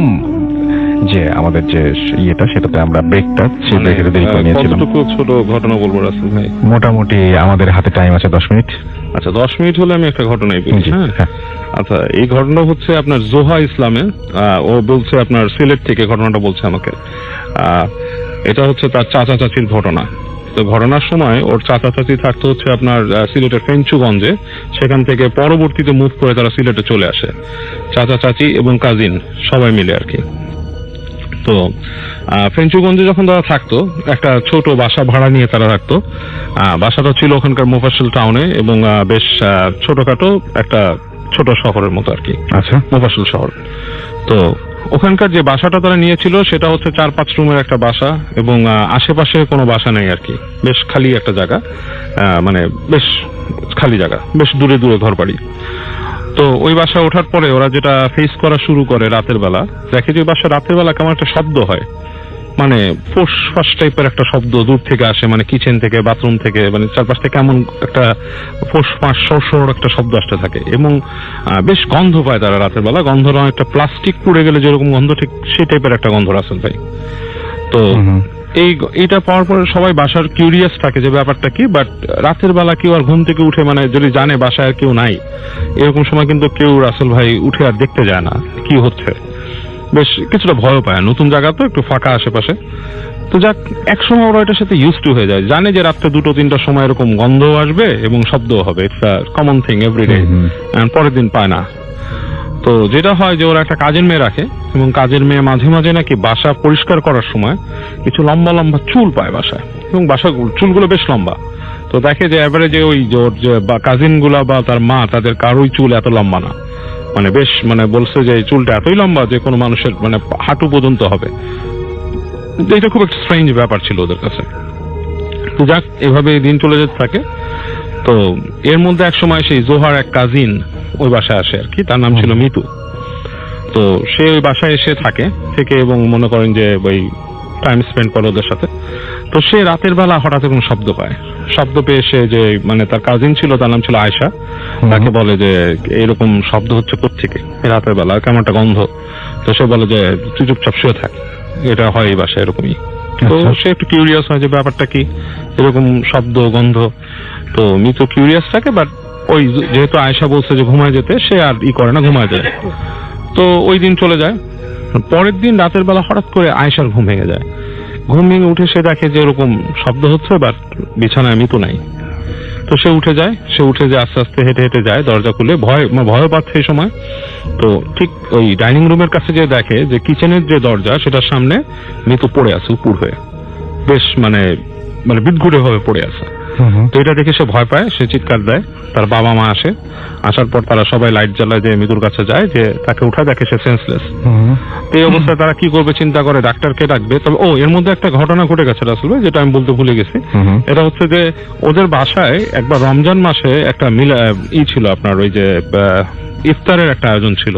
যে আমাদের যে ইয়েটা, সেটাতে আমরা ব্রেকটা সেই ব্রেকের দেরি করে নিয়েছিলাম। কতটুকু ছোট ঘটনা বলবো রাসেল ভাই? মোটামুটি আমাদের হাতে টাইম আছে 10 মিনিট। আচ্ছা, 10 মিনিট হলে আমি একটা ঘটনাই বলি। জি, হ্যাঁ, হ্যাঁ। আচ্ছা, এই ঘটনা হচ্ছে আপনার জোহা ইসলামে। ও বলছে আপনার সিলেট থেকে ঘটনাটা বলছে আমাকে। এটা হচ্ছে তার চাচা চাচির ঘটনা। তো ঘটনার সময় ওর চাচা চাচি থাকতো হচ্ছে আপনার সিলেটের ফেঞ্চুগঞ্জে। সেখান থেকে পরবর্তীতে মুভ করে তারা সিলেটে চলে আসে, চাচা চাচি এবং কাজিন সবাই মিলে আর কি। তো ফেঞ্চুগঞ্জে যখন তারা থাকতো, একটা ছোট বাসা ভাড়া নিয়ে তারা থাকতো। বাসাটা ছিল ওখানকার মোফাসল টাউনে এবং বেশ ছোটখাটো একটা ছোট শহরের মতো আর কি। আচ্ছা, মোফাসল শহর। তো ওখানকার যে বাসাটা তারা নিয়েছিল সেটা হচ্ছে 4-5 রুমের একটা বাসা এবং আশেপাশে কোনো বাসা নেই আর কি। বেশ খালি একটা জায়গা, মানে বেশ খালি জায়গা, বেশ দূরে দূরে ঘর বাড়ি। তো ওই বাসা ওঠার পরে ওরা যেটা ফেস করা শুরু করে রাতের বেলা, দেখে যে বাসা রাতের বেলা কেমন একটা শব্দ হয়, মানে ফোস ফাস টাইপের একটা শব্দ দূর থেকে আসে, মানে কিচেন থেকে, বাথরুম থেকে, মানে চারপাশ থেকে কেমন একটা ফোস ফাঁস সর একটা শব্দ আসতে থাকে এবং বেশ গন্ধ পায় তারা রাতের বেলা। গন্ধটা একটা প্লাস্টিক পুড়ে গেলে যেরকম গন্ধ, ঠিক সেই টাইপের একটা গন্ধ রাসেল ভাই। তো এইটা পাওয়ার পরে সবাই বাসার কিউরিয়াস থাকে যে ব্যাপারটা কি, বাট রাতের বেলা কেউ আর ঘুম থেকে উঠে, মানে যদি জানে বাসায় আর কেউ নাই, এরকম সময় কিন্তু কেউ রাসেল ভাই উঠে আর দেখতে যায় না কি হচ্ছে। বেশ কিছুটা ভয় পায়, নতুন জায়গা তো, একটু ফাঁকা আশেপাশে। তো যাক, এক সময় ওরা এটার সাথে ইউজ টু হয়ে যায়, জানে যে রাত্রে 2-3টার সময় এরকম গন্ধ আসবে এবং শব্দও হবে, it's a common thing everyday. পরের দিন পায় না। তো যেটা হয় যে ওরা একটা কাজের মেয়ে রাখে এবং কাজের মেয়ে মাঝে মাঝে নাকি বাসা পরিষ্কার করার সময় কিছু লম্বা লম্বা চুল পায় বাসায়, এবং বাসার চুলগুলো বেশ লম্বা। তো দেখে যে এভারেজে ওই যে কাজিন গুলা বা তার মা, তাদের কারোই চুল এত লম্বা না, মানে বেশ, মানে বলছে যে এই চুলটা এতই লম্বা যে কোনো মানুষের মানে হাঁটু পর্যন্ত হবে। এটা খুব একটা স্ট্রেঞ্জ ব্যাপার ছিল ওদের কাছে। তো যাক, এভাবে দিন চলে যেতে থাকে। তো এর মধ্যে এক সময় সেই জোহার এক কাজিন ওই বাসায় আসে আর কি, তার নাম ছিল মিতু। তো সে ওই বাসায় এসে থেকে এবং মনে করেন যে ওই টাইম স্পেন্ড করে ওদের সাথে। তো সে রাতের বেলা হঠাৎ কোনো শব্দ পায়, শব্দ পেয়ে সে যে মানে তার কাজিন ছিল, তার নাম ছিল আয়েশা, তাকে বলে যে এরকম শব্দ হচ্ছে কোত্থেকে রাতের বেলা, কেমন একটা গন্ধ। তো সে বলে যে তুই চুপচাপ শুয়ে থাক, এটা হয় এই বাসায় এরকমই। তো সে একটু কিউরিয়াস হয় যে ব্যাপারটা কি, এরকম শব্দ গন্ধ। তো মিতু কিউরিয়াস থাকে, বাট ওই যেহেতু আয়েশা বলছে যে ঘুমায় যেতে, সে আর করে না, ঘুমায় যায়। তো ওই দিন চলে যায়। পরের দিন রাতের বেলা হঠাৎ করে আয়েশার ঘুম ভেঙে যায়। ঘুম ভেঙে উঠে সে দেখে যে এরকম শব্দ হচ্ছে, বাট বিছানায় মিতু নাই। তো সে উঠে যায় আস্তে আস্তে হেঁটে হেঁটে যায়, দরজা খুলে ভয় পাচ্ছে এই সময়। তো ঠিক ওই ডাইনিং রুমের কাছে যে দেখে যে কিচেনের যে দরজা সেটার সামনে মিতু পড়ে আছে উপুর হয়ে, বেশ মানে বিদঘুটে ভাবে পড়ে আছে। তো এটা দেখে সে ভয় পায়, সে চিৎকার দেয়। তার বাবা মা আসে, আসার পর তারা সবাই লাইট জ্বালায়, যে মিতুর কাছে যায়, যে তাকে উঠা দেখে সে সেন্সলেস। এই অবস্থায় তারা কি করবে চিন্তা করে, ডাক্তারকে ডাকবে। তবে এর মধ্যে একটা ঘটনা ঘটে গেছে রাসেল ভাই, যেটা আমি বলতে ভুলে গেছি। এটা হচ্ছে যে ওদের বাসায় একবার রমজান মাসে একটা ছিল আপনার, ওই যে ইফতারের একটা আয়োজন ছিল।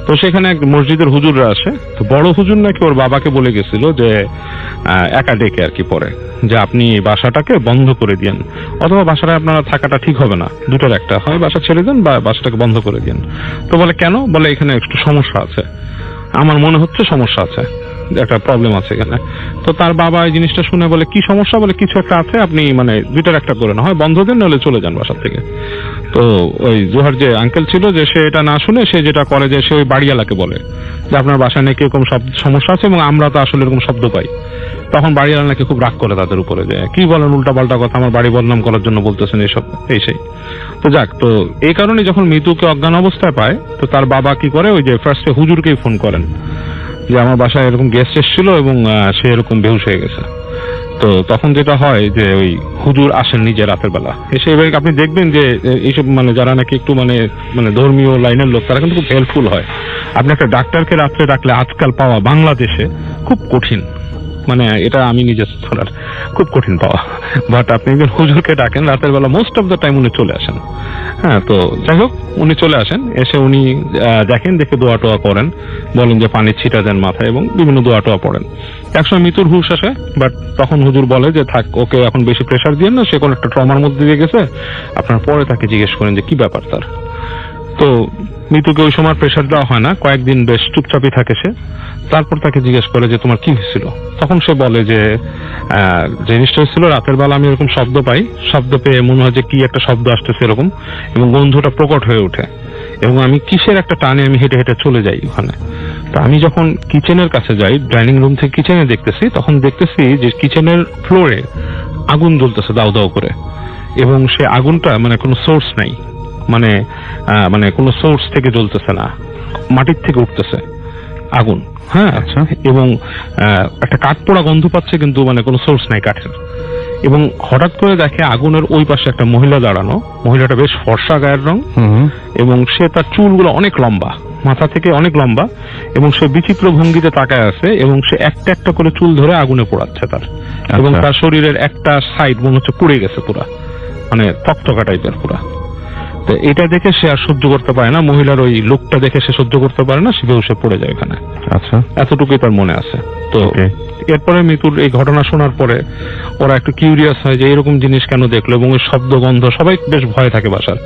তো সেখানে এক মসজিদের হুজুররা আসে। তো বড় হুজুর নাকি ওর বাবাকে বলে গেছিল যে একা ডেকে আর কি পরে, যে আপনি বাসাটাকে বন্ধ করে দিয়েন, অথবা বাসাটা আপনারা থাকাটা ঠিক হবে না, দুটোর একটা, হয় বাসা ছেড়ে দেন বা বাসাটাকে বন্ধ করে দিন। তো বলে কেন? বলে এখানে একটু সমস্যা আছে, আমার মনে হচ্ছে সমস্যা আছে, একটা প্রবলেম আছে এখানে। তো তার বাবা এই জিনিসটা শুনে বলে কি সমস্যা? বলে কিছু একটা আছে, আপনি মানে দুইটার একটা করেন, হয় বন্ধ দেন নাহলে চলে যান বাসা থেকে। তো ওই জোহার যে আঙ্কেল ছিল, যে সে এটা না শুনে সে যেটা করে যে সে ওই বাড়িওয়ালাকে বলে যে আপনার বাসায় নাকি এরকম সমস্যা আছে এবং আমরা তো আসলে এরকম শব্দ পাই। তখন বাড়িওয়ালা নাকি খুব রাগ করে তাদের উপরে, যে কি বলেন উল্টা পাল্টা কথা, আমার বাড়ি বদনাম করার জন্য বলতেছেন এইসব এই সেই। তো যাক, তো এই কারণে যখন মিতুকে অজ্ঞান অবস্থায় পায়, তো তার বাবা কি করে, ওই যে ফার্স্টে হুজুরকেই ফোন করেন যে আমার বাসায় এরকম গেস্ট এসেছিল এবং সে এরকম বেহুশ হয়ে গেছে। তো তখন যেটা হয় যে ওই হুজুর আসেন নিজে রাতের বেলা এসে। এবার আপনি দেখবেন যে এইসব মানে যারা নাকি একটু মানে ধর্মীয় লাইনের লোক, তারা কিন্তু খুব হেল্পফুল হয়। আপনি একটা ডাক্তারকে রাত্রে ডাকলে আজকাল পাওয়া বাংলাদেশে খুব কঠিন, মানে এটা আমি নিজে ধরার খুব কঠিন পাওয়া। বাট আপনি একজন হুজুরকে ডাকেন রাতের বেলা, মোস্ট অফ দ্য টাইম উনি চলে আসেন। হ্যাঁ, তো যাই হোক, উনি চলে আসেন, এসে উনি দেখেন, দেখে দোয়া টোয়া করেন, বলেন যে পানি ছিটা দেন মাথায় এবং বিভিন্ন দোয়া টোয়া পড়েন। একসময় মিতুর হুশ আসে, বাট তখন হুজুর বলে যে থাক, ওকে এখন বেশি প্রেশার দিয়ে না, সে কোনো একটা ট্রমার মধ্যে দিয়ে গেছে, আপনার পরে তাকে জিজ্ঞেস করেন যে কি ব্যাপার তার। তো মিতুকে ওই সময় প্রেশার দেওয়া হয় না, কয়েকদিন বেশ চুপচাপই থাকে সে। তারপর তাকে জিজ্ঞেস করে যে তোমার কি হয়েছিল। তখন সে বলে যে জিনিসটা হয়েছিল রাতের বেলা আমি এরকম শব্দ পাই, শব্দ পেয়ে মনে হয় যে কি একটা শব্দ আসতেছে এরকম, এবং গন্ধটা প্রকট হয়ে ওঠে, এবং আমি কিসের একটা টানে আমি হেঁটে হেঁটে চলে যাই ওখানে। তো আমি যখন কিচেনের কাছে যাই, ডাইনিং রুম থেকে কিচেনে দেখতেছি, তখন দেখতেছি যে কিচেনের ফ্লোরে আগুন জ্বলতেছে দাউ দাউ করে, এবং সে আগুনটা মানে কোনো সোর্স নাই, মানে কোনো সোর্স থেকে জ্বলতেছে না, মাটির থেকে উঠতেছে আগুন। হ্যাঁ, আচ্ছা। এবং একটা কাঠ পোড়া গন্ধ পাচ্ছে, কিন্তু মানে কোনো সোর্স নাই কাঠের। এবং হঠাৎ করে দেখে আগুনের ওই পাশে একটা মহিলা দাঁড়ানো, মহিলাটা বেশ ফর্সা গায়ের রং, এবং সে তার চুলগুলো অনেক লম্বা, মাথা থেকে অনেক লম্বা, এবং সে বিচিত্র ভঙ্গিতে তাকায় আছে, এবং সে একটা একটা করে চুল ধরে আগুনে পোড়াচ্ছে তার, এবং তার শরীরের একটা সাইড মনে হচ্ছে পুড়ে গেছে পুরা, মানে তকতকা টাইপের পুরা। তো এটা দেখে সে আর সহ্য করতে পারে না, মহিলার ওই লুকটা দেখে সে সহ্য করতে পারে না, সে বেহুশে পড়ে যায় ওখানে। আচ্ছা, এতটুকুই তার মনে আছে। তো এরপরে মিতুর এই ঘটনা শোনার পরে ওরা একটু কিউরিয়াস হয় যে এরকম জিনিস কেন দেখলো, এবং ওই শব্দ গন্ধ, সবাই বেশ ভয় থাকে বাসার।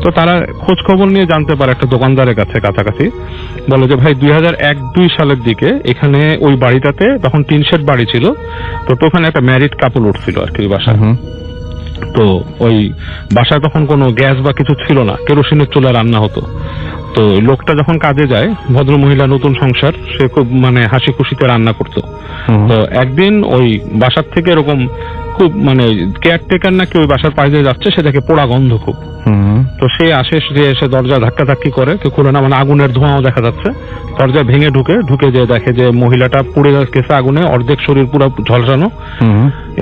তো তারা খোঁজ খবর নিয়ে জানতে পারে একটা দোকানদারের কাছে কাছাকাছি, বলে যে ভাই 2001-2 সালের দিকে এখানে ওই বাড়িটাতে, তখন টিন শেড বাড়ি ছিল, তো ওখানে একটা ম্যারিড কাপল উঠছিল আর কি বাসায়। তো ওই বাসায় তখন কোনো গ্যাস বা কিছু ছিল না, কেরোসিনের চুলা রান্না হতো। তো লোকটা যখন কাজে যায়, ভদ্র মহিলা, নতুন সংসার, সে খুব মানে হাসি খুশিতে রান্না করতো। তো একদিন ওই বাসার থেকে এরকম খুব মানে কেয়ারটেকার নাকি ওই বাসার পাশে যাচ্ছে, সে দেখে পোড়া গন্ধ খুব। তো সে আসে, এসে দরজা ধাক্কি করে, কেউ খুলে না, মানে আগুনের ধোঁয়াও দেখা যাচ্ছে। দরজা ভেঙে ঢুকে যে দেখে যে মহিলাটা পুড়ে গেছে আগুনে, অর্ধেক শরীর পুরো ঝলসানো,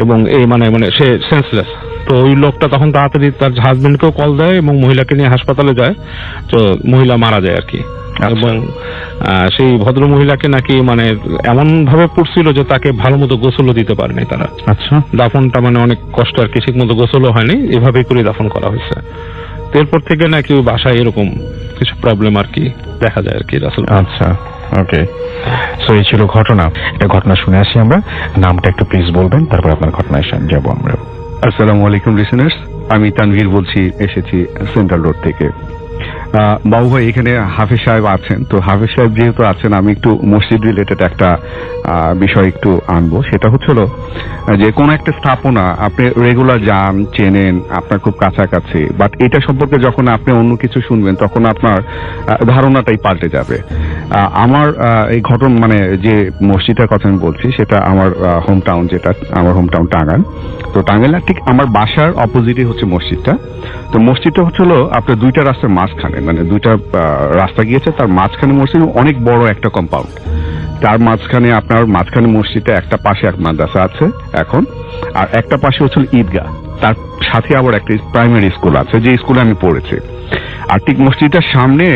এবং এই মানে সে সেন্সলেস। তো ওই লোকটা তখন তাড়াতাড়ি তার হাজবেন্ডকেও কল দেয় এবং মহিলাকে নিয়ে হাসপাতালে যায়। তো মহিলা মারা যায় আর কি। এবং সেই ভদ্র মহিলাকে নাকি মানে এমন ভাবে পড়ছিল যে তাকে ভালো মতো গোসলও দিতে পারে নাই তারা। আচ্ছা, দাফনটা মানে অনেক কষ্ট আর কি, ঠিক মতো গোসলও হয়নি, এভাবেই করে দাফন করা হয়েছে। তো এরপর থেকে নাকি ওই বাসায় এরকম কিছু প্রবলেম আর কি দেখা যায় আর কি রাসেল। আচ্ছা, ওকে। সো এই ছিল ঘটনা। এটা ঘটনা শুনে আসি আমরা। নামটা একটু প্লিজ বলবেন, তারপর আপনার ঘটনায় যাব আমরা। আসসালামু আলাইকুম লিসেনার্স, আমি তানভীর বলছি, এসেছি সেন্ট্রাল রোড থেকে। বাবু ভাই, এখানে হাফিজ সাহেব আছেন, তো হাফিজ সাহেব যেহেতু আছেন আমি একটু মসজিদ রিলেটেড একটা বিষয় একটু আনবো। সেটা হচ্ছিল যে কোন একটা স্থাপনা আপনি রেগুলার যান, চেনেন, আপনার খুব কাছাকাছি, বাট এটা সম্পর্কে যখন আপনি অন্য কিছু শুনবেন তখন আপনার ধারণাটাই পাল্টে যাবে। আমার এই ঘটনা মানে যে মসজিদের কথা আমি বলছি সেটা আমার হোম টাউন, যেটা আমার হোম টাউন টাঙ্গাইল। তো টাঙ্গাইল ঠিক আমার বাসার অপোজিটে হচ্ছে মসজিদটা। তো মসজিদটা হচ্ছিল আপনার দুইটা রাস্তার মাঝখানে, মানে দুইটা রাস্তা গিয়েছে, তার মাঝখানে মসজিদ, অনেক বড় একটা কম্পাউন্ড। তার মাঝখানে আপনার মাঝখানে মসজিদটা, একটা পাশে এক মাদ্রাসা আছে এখন, আর একটা পাশে হচ্ছিল ঈদগাহ, তার সাথে আবার একটা প্রাইমারি স্কুল আছে, যে স্কুলে আমি পড়েছি। আর ঠিক মসজিদটার সামনে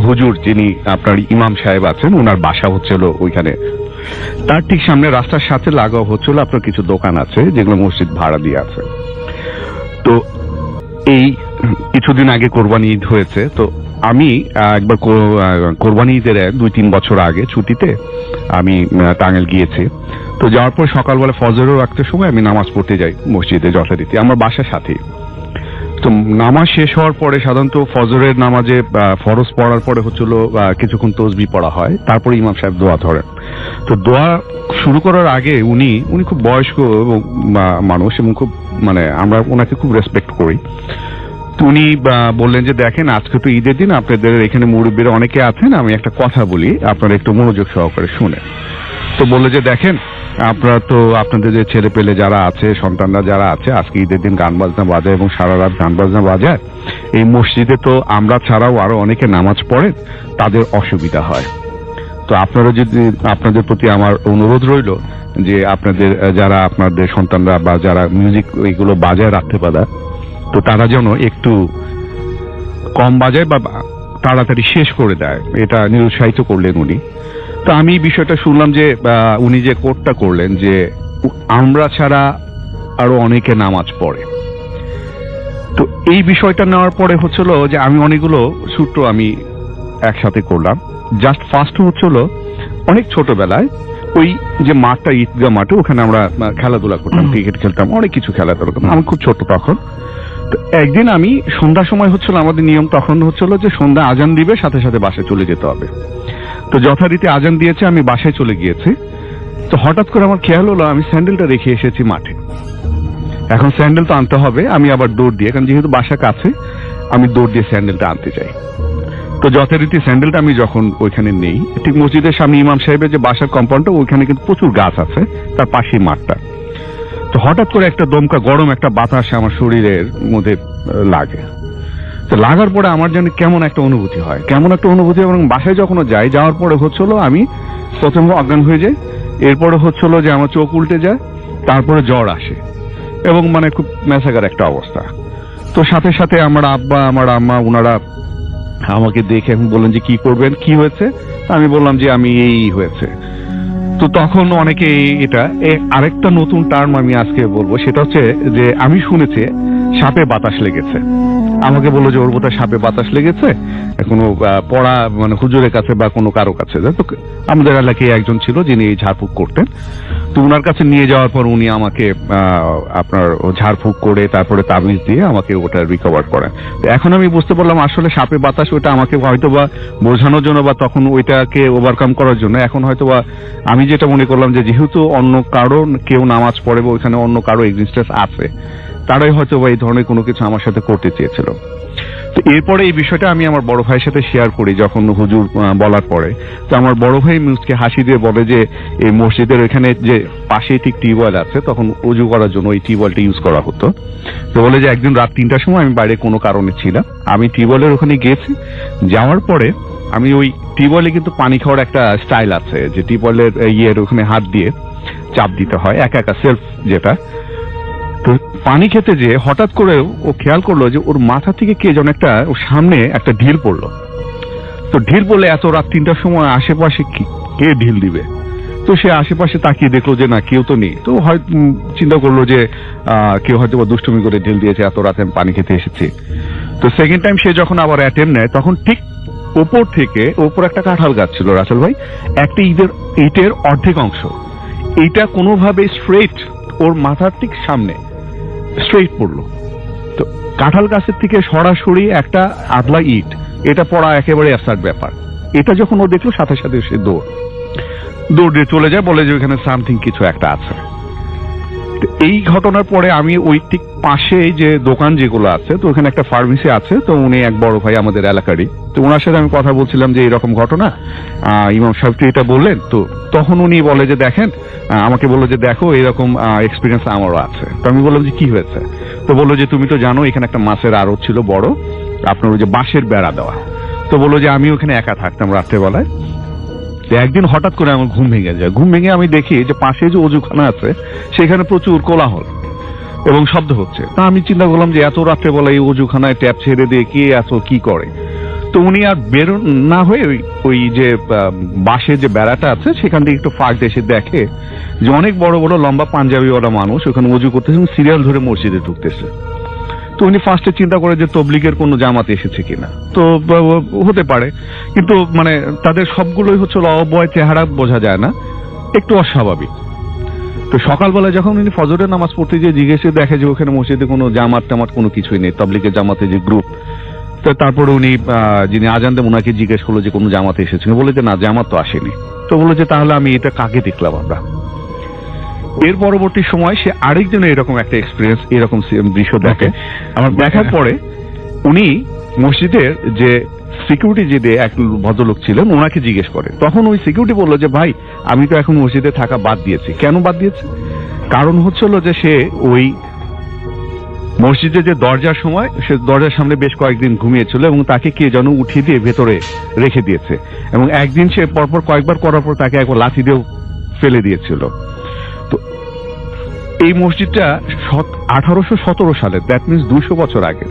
হুজুর যিনি আপনার ইমাম সাহেব আছেন, ওনার বাসা হচ্ছিল ওইখানে। তার ঠিক সামনে রাস্তার সাথে লাগাও হচ্ছিল আপনার কিছু দোকান আছে যেগুলো মসজিদ ভাড়া দিয়ে আছে। তো এই কিছুদিন আগে কোরবানি ঈদ হয়েছে, তো আমি একবার কোরবানি ঈদের 2-3 বছর আগে ছুটিতে আমি টাঙ্গাইল গিয়েছি। তো যাওয়ার পর সকালবেলা ফজরের রাখতে সময় আমি নামাজ পড়তে যাই মসজিদে যথারীতি, আমার বাসার সাথেই। তো নামাজ শেষ হওয়ার পরে সাধারণত ফজরের নামাজে ফরজ পড়ার পরে হচ্ছিল কিছুক্ষণ তসবিহ পড়া হয়, তারপরে ইমাম সাহেব দোয়া ধরেন। তো দোয়া শুরু করার আগে উনি খুব বয়স্ক এবং মানুষ, এবং খুব মানে আমরা ওনাকে খুব রেসপেক্ট করি। তো উনি বললেন যে দেখেন, আজকে তো ঈদের দিন, আপনাদের এখানে মুরব্বীরা অনেকে আছেন, আমি একটা কথা বলি, আপনারা একটু মনোযোগ সহকারে শুনে। তো বললো যে দেখেন, আপনারা তো আপনাদের যে ছেলে পেলে যারা আছে, সন্তানরা যারা আছে, আজকে ঈদের দিন গান বাজনা বাজায় এবং সারা রাত গান বাজনা বাজায়, এই মসজিদে তো আমরা ছাড়াও আরো অনেকে নামাজ পড়েন, তাদের অসুবিধা হয়। তো আপনারা যদি, আপনাদের প্রতি আমার অনুরোধ রইল যে আপনাদের যারা আপনাদের সন্তানরা বা যারা মিউজিক এইগুলো বাজায় রাখতে পারে, তো তারা যেন একটু কম বাজায় বা তাড়াতাড়ি শেষ করে দেয়, এটা নিরুৎসাহিত করলেন উনি। তো আমি বিষয়টা শুনলাম যে উনি যে কোটটা করলেন যে আমরা ছাড়া আরো অনেকে নামাজ পড়ে। তো এই বিষয়টা নেওয়ার পরে হচ্ছিল যে আমি অনেকগুলো সূত্র আমি একসাথে করলাম। জাস্ট ফার্স্ট হচ্ছিল অনেক ছোটবেলায় ওই যে মাঠটা, ঈদগাহ মাঠে, ওখানে আমরা খেলাধুলা করতাম, ক্রিকেট খেলতাম, অনেক কিছু খেলাধুলা করতাম, আমি খুব ছোট তখন। তো একদিন আমি সন্ধ্যার সময় হচ্ছিল, আমাদের নিয়ম তখন হচ্ছিল যে সন্ধ্যা আজান দিবে, সাথে সাথে বাসায় চলে যেতে হবে। তো যথারীতি আজান দিয়েছে, আমি বাসায় চলে গিয়েছি। তো হঠাৎ করে আমার খেয়াল হলো আমি স্যান্ডেলটা রেখে এসেছি মাঠে। এখন স্যান্ডেল তো আনতে হবে, আমি আবার দৌড় দিয়ে, কারণ যেহেতু বাসা কাছে, আমি দৌড় দিয়ে স্যান্ডেলটা আনতে চাই। তো যথারীতি স্যান্ডেলটা আমি যখন ওইখানে নেই, ঠিক মসজিদের সামনে ইমাম সাহেবের যে বাসার কম্পাউন্ডটা, ওইখানে কিন্তু প্রচুর গাছ আছে, তার পাশেই মাঠটা। তো হঠাৎ করে একটা দমকা গরম একটা বাতাস আমার শরীরের মধ্যে লাগে। তো লাগার পরে আমার যেন কেমন একটা অনুভূতি হয়, এবং বাসায় যখন যাই, যাওয়ার পরে হচ্ছিল আমি প্রথমে অজ্ঞান হয়ে যাই, এরপরে হচ্ছিল যে আমার চোখ উল্টে যায়, তারপরে জ্বর আসে, এবং মানে খুব মেসাকার একটা অবস্থা। তো সাথে সাথে আমার আব্বা, আমার আম্মা, ওনারা আমাকে দেখে বললেন যে কি করবেন, কি হয়েছে। আমি বললাম যে আমি এই হয়েছে। তো তখন অনেকে এটা আরেকটা নতুন টার্ম আমি আজকে বলবো, সেটা হচ্ছে যে আমি শুনেছি সাপে বাতাস লেগেছে। আমাকে বললো যে ওর বোধহয় সাপে বাতাস লেগেছে, কোনো পড়া মানে হুজুরের কাছে বা কোনো কারো কাছে। তো আমাদের এলাকায় একজন ছিল যিনি এই ঝাড়ফুঁক করতেন। তো ওনার কাছে নিয়ে যাওয়ার পর উনি আমাকে আপনার ঝাড়ফুঁক করে তারপরে তাবিজ দিয়ে আমাকে ওটা রিকভার করেন। তো এখন আমি বুঝতে পারলাম আসলে সাপে বাতাস ওইটা আমাকে হয়তো বা বোঝানোর জন্য বা তখন ওইটাকে ওভারকাম করার জন্য। এখন হয়তো বা আমি যেটা মনে করলাম যে যেহেতু অন্য কারো কেউ নামাজ পড়ে বা ওইখানে অন্য কারো এক্সিস্টেন্স আছে, তারাই হয়তো বা এই ধরনের কোনো কিছু আমার সাথে করতে চেয়েছিল। তো এরপরে এই বিষয়টা আমি আমার বড় ভাইয়ের সাথে শেয়ার করি যখন হুজুর বলার পরে। তো আমার বড় ভাই মুসকে হাসি দিয়ে বলে যে এই মসজিদের এখানে যে পাশেই ঠিক টিউবওয়েল আছে, তখন উজু করার জন্য ওই টিউবওয়েলটা ইউজ করা হতো। তো বলে যে একদিন রাত 3টার সময় আমি বাইরে কোনো কারণে ছিলাম, আমি টিউবওয়েলের ওখানে গিয়েছি। যাওয়ার পরে আমি ওই টিউবওয়েলে কিন্তু পানি খাওয়ার একটা স্টাইল আছে, যে টিউবওয়েলের ইয়ের ওখানে হাত দিয়ে চাপ দিতে হয় একা একা, সেলফ যেটা। তো পানি খেতে যে হঠাৎ করে ও খেয়াল করলো যে ওর মাথা থেকে কে যেন একটা, ওর সামনে একটা ঢিল পড়লো। তো ঢিল বলে এত রাত 3টার সময় আশেপাশে কে ঢিল দিবে? তো সে আশেপাশে তাকিয়ে দেখলো যে না কেউ তো নেই। তো হয়তো চিন্তা করলো যে কেউ হয়তো বা দুষ্টুমি করে ঢিল দিয়েছে, এত রাতে আমি পানি খেতে এসেছি। তো সেকেন্ড টাইম সে যখন আবার অ্যাটেম্প নেয়, তখন ঠিক ওপর থেকে, ওপর একটা কাঁঠাল গাছ ছিল রাসেল ভাই, একটা ইটের অর্ধেক অংশ, এইটা কোনোভাবে স্ট্রেট ওর মাথার ঠিক সামনে স্ট্রেট পড়লো। তো কাঁঠাল গাছের থেকে সরাসরি একটা আদলা ইট, এটা পড়া একেবারে অ্যাবসার্ড ব্যাপার। এটা যখন ও দেখলো, সাথে সাথে সে দৌড়ে চলে যায়, বলে যে ওখানে সামথিং কিছু একটা আছে। তো এই ঘটনার পরে আমি ওই ঠিক পাশে যে দোকান যেগুলো আছে, তো ওখানে একটা ফার্মেসি আছে, তো উনি এক বড় ভাই আমাদের এলাকারই, তো ওনার সাথে আমি কথা বলছিলাম যে এরকম ঘটনা, ইমাম সাহেব তো এটা বললেন। তো তখন উনি বলে যে দেখেন, আমাকে বললো যে দেখো এরকম এক্সপিরিয়েন্স আমারও আছে। তো আমি বললাম যে কি হয়েছে? তো বললো যে তুমি তো জানো এখানে একটা মাছের আড়ত ছিল বড়, আপনার ওই যে বাঁশের বেড়া দেওয়া। তো বললো যে আমি ওখানে একা থাকতাম রাত্রেবেলায়, একদিন হঠাৎ করে আমার ঘুম ভেঙে যায়। ঘুম ভেঙে আমি দেখি যে পাশে যে অজুখানা আছে সেখানে প্রচুর কোলাহল এবং শব্দ হচ্ছে। তা আমি চিন্তা করলাম যে এত রাত্রেবেলা এই অজুখানায় ট্যাপ ছেড়ে দিয়ে কে এত কি করে। তো উনি আর বের না হয়ে ওই যে বাঁশের যে বেড়াটা আছে সেখান থেকে একটু ফাঁক এসে দেখে যে অনেক বড় বড় লম্বা পাঞ্জাবিওয়ালা মানুষ ওখানে অজু করতেছে, সিরিয়াল ধরে মসজিদে ঢুকতেছে। তো উনি ফার্স্টে চিন্তা করে যে তবলিগের কোনো জামাত এসেছে কিনা, তো হতে পারে, কিন্তু মানে তাদের সবগুলোই হচ্ছে অবয়, চেহারা বোঝা যায় না, একটু অস্বাভাবিক। তো সকালবেলা যখন উনি ফজরের নামাজ পড়তে গিয়ে জিজ্ঞেসে দেখে যে ওখানে মসজিদে কোনো জামাত টামাত কোনো কিছুই নেই, তবলিগের জামাতে যে গ্রুপ। তো তারপরে উনি যিনি আজান দেন ওনাকে জিজ্ঞেস করলো যে কোনো জামাতে এসেছে, বলে যে না জামাত তো আসেনি। তো বলে যে তাহলে আমি এটা কাকে দেখলাম আমরা। এর পরবর্তী সময় সে আরেকজন এরকম একটা এক্সপিরিয়েন্স, এরকম দৃশ্য দেখে। আমার দেখার পরে উনি মসজিদের যে সিকিউরিটি যে এক ভদ্রলোক ছিলেন ওনাকে জিজ্ঞেস করে। তখন ওই সিকিউরিটি বললো যে ভাই আমি তো এখন মসজিদে থাকা বাদ দিয়েছি। কেন বাদ দিয়েছে? কারণ হচ্ছিল যে সে ওই মসজিদের যে দরজার সময়, সে দরজার সামনে বেশ কয়েকদিন ঘুমিয়েছিল এবং তাকে কে যেন উঠিয়ে দিয়ে ভেতরে রেখে দিয়েছে, এবং একদিন সে পরপর কয়েকবার করার পর তাকে একবার লাথি দিয়েও ফেলে দিয়েছিল। তো এই মসজিদটা 1817 সালে, দ্যাট মিনস 200 বছর আগে,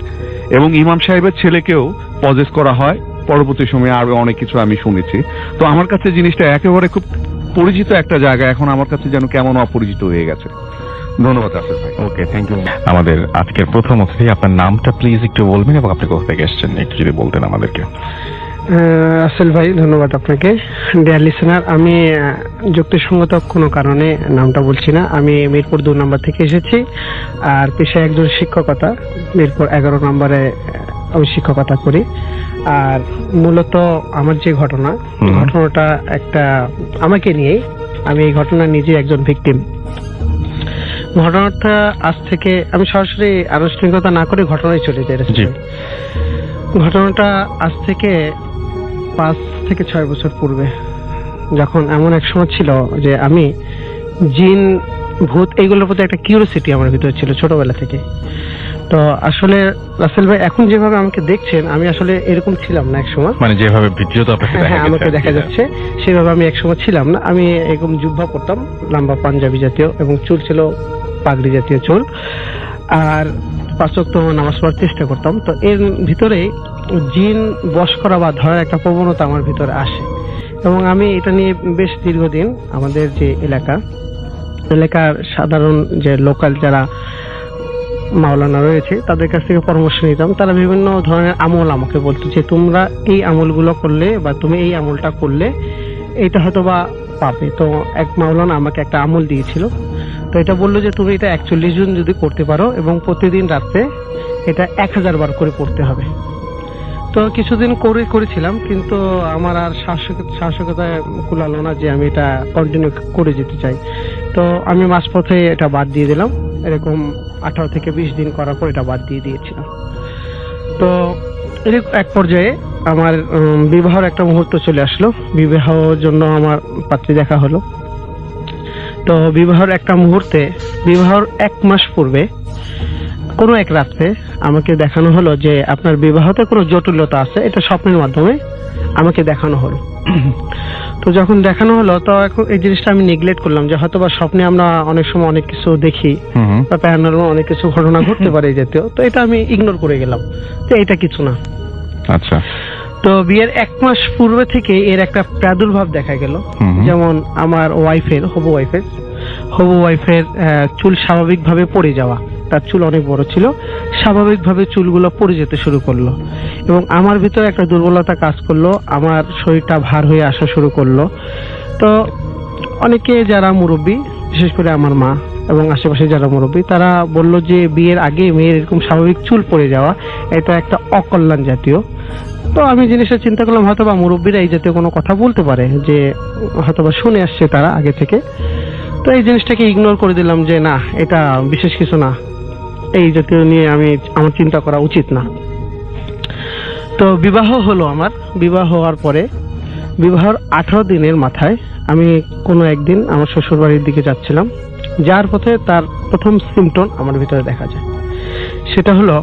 এবং ইমাম সাহেবের ছেলেকেও পজেস করা হয় পরবর্তী সময়ে, আরো অনেক কিছু আমি শুনেছি। তো আমার কাছে জিনিসটা একেবারে খুব পরিচিত একটা জায়গা, এখন আমার কাছে যেন কেমন অপরিচিত হয়ে গেছে। ধন্যবাদ আসিফ ভাই। ওকে, থ্যাংক ইউ। আমাদের আজকের প্রথম অতিথি, আপনার নামটা প্লিজ একটু বলবেন এবং আপনি কোথা থেকে এসেছেন একটু যদি বলতেন আমাদেরকে। আসল ভাই, ধন্যবাদ আপনাকে। ডিয়ার লিসেনার, আমি যুক্তিসঙ্গত কোনো কারণে নামটা বলছি না। আমি মিরপুর 2 নম্বর থেকে এসেছি, আর পেশায় একজন শিক্ষকতা, মিরপুর 11 নম্বরে আমি শিক্ষকতা করি। আর মূলত আমার যে ঘটনাটা একটা আমাকে নিয়েই, আমি এই ঘটনা নিজে একজন ভিকটিম। ঘটনাটা আজ থেকে আমি সরাসরি আনুষ্ঠানিকতা না করে ঘটনায় চলে যাই। ঘটনাটা আজ থেকে 5 থেকে 6 বছর পূর্বে, যখন এমন এক সময় ছিল যে আমি জিন, ভূত এইগুলোর প্রতি একটা কিউরিওসিটি আমার ভিতরে ছিল ছোটবেলা থেকে। তো আসলে রাসেল ভাই এখন যেভাবে আমাকে দেখছেন, আমি আসলে এরকম ছিলাম না এক সময়, মানে যেভাবে ভিডিওতে আপনাকে আমাকে দেখা যাচ্ছে সেভাবে আমি এক সময় ছিলাম না। আমি এরকম জুব্বা পরতাম, লম্বা পাঞ্জাবি জাতীয়, এবং চুল ছিল পাগড়ি জাতীয় চুল, আর 5 ওয়াক্ত নামাজ পড়ার চেষ্টা করতাম। তো এর ভিতরে জিন বশ করা বা ধরার একটা প্রবণতা আমার ভিতরে আসে, এবং আমি এটা নিয়ে বেশ দীর্ঘদিন আমাদের যে এলাকার সাধারণ যে লোকাল যারা মাওলানা রয়েছে তাদের কাছ থেকে পরামর্শ নিতাম। তারা বিভিন্ন ধরনের আমল আমাকে বলতো যে তোমরা এই আমলগুলো করলে বা তুমি এই আমলটা করলে এইটা হয়তো বা পাবে। তো এক মাওলানা আমাকে একটা আমল দিয়েছিল। তো এটা বললো যে তুমি এটা 41 জন যদি করতে পারো এবং প্রতিদিন রাতে এটা 1000 বার করে পড়তে হবে। তো কিছুদিন করেছিলাম, কিন্তু আমার আর সাহসিকতায় কুলালো না যে আমি এটা কন্টিনিউ করে যেতে চাই। তো আমি মাঝপথে এটা বাদ দিয়ে দিলাম। এরকম 18 থেকে 20 দিন করার পর এটা বাদ দিয়ে দিয়েছিলাম। তো এক পর্যায়ে আমার বিবাহের একটা মুহূর্ত চলে আসলো। বিবাহের জন্য আমার পাত্রী দেখা হলো। তো বিবাহের একটা মুহূর্তে, বিবাহের 1 মাস পূর্বে কোনো এক রাত্রে আমাকে দেখানো হলো যে আপনার বিবাহতে কোনো জটিলতা আছে, এটা স্বপ্নের মাধ্যমে আমাকে দেখানো হলো। তো যখন দেখানো হলো, তো এখন এই জিনিসটা আমি নেগলেক্ট করলাম যে হয়তো বা স্বপ্নে আমরা অনেক সময় অনেক কিছু দেখি বা প্যারানর্মাল অনেক কিছু ঘটনা ঘটতে পারে এই জাতীয়। তো এটা আমি ইগনোর করে গেলাম যে এটা কিছু না। আচ্ছা। তো বিয়ের 1 মাস পূর্বে থেকে এর একটা প্রাদুর্ভাব দেখা গেল। যেমন আমার হবু ওয়াইফের চুল স্বাভাবিকভাবে পড়ে যাওয়া, তার চুল অনেক বড় ছিল, স্বাভাবিকভাবে চুলগুলো পড়ে যেতে শুরু করলো এবং আমার ভিতরে একটা দুর্বলতা কাজ করলো, আমার শরীরটা ভার হয়ে আসা শুরু করলো। তো অনেকে যারা মুরব্বী, বিশেষ করে আমার মা এবং আশেপাশে যারা মুরব্বী, তারা বলল যে বিয়ের আগে মেয়ের এরকম স্বাভাবিক চুল পড়ে যাওয়া এটা একটা অকল্যাণ জাতীয়। তো আমি জিনিসটা চিন্তা করলাম হয়তোবা মুরব্বীরা এই জাতীয় কোনো কথা বলতে পারে, যে হয়তোবা শুনে আসছে তারা আগে থেকে। তো এই জিনিসটাকে ইগনোর করে দিলাম যে না, এটা বিশেষ কিছু না, এই জাতীয় নিয়ে আমার চিন্তা করা উচিত না। তো বিবাহ হলো আমার। বিবাহ হওয়ার পরে বিবাহের 18 দিনের মাথায় আমি কোনো একদিন আমার শ্বশুর বাড়ির দিকে যাচ্ছিলাম, যার পথে তার প্রথম সিমটম আমার ভিতরে দেখা যায়। সেটা হলো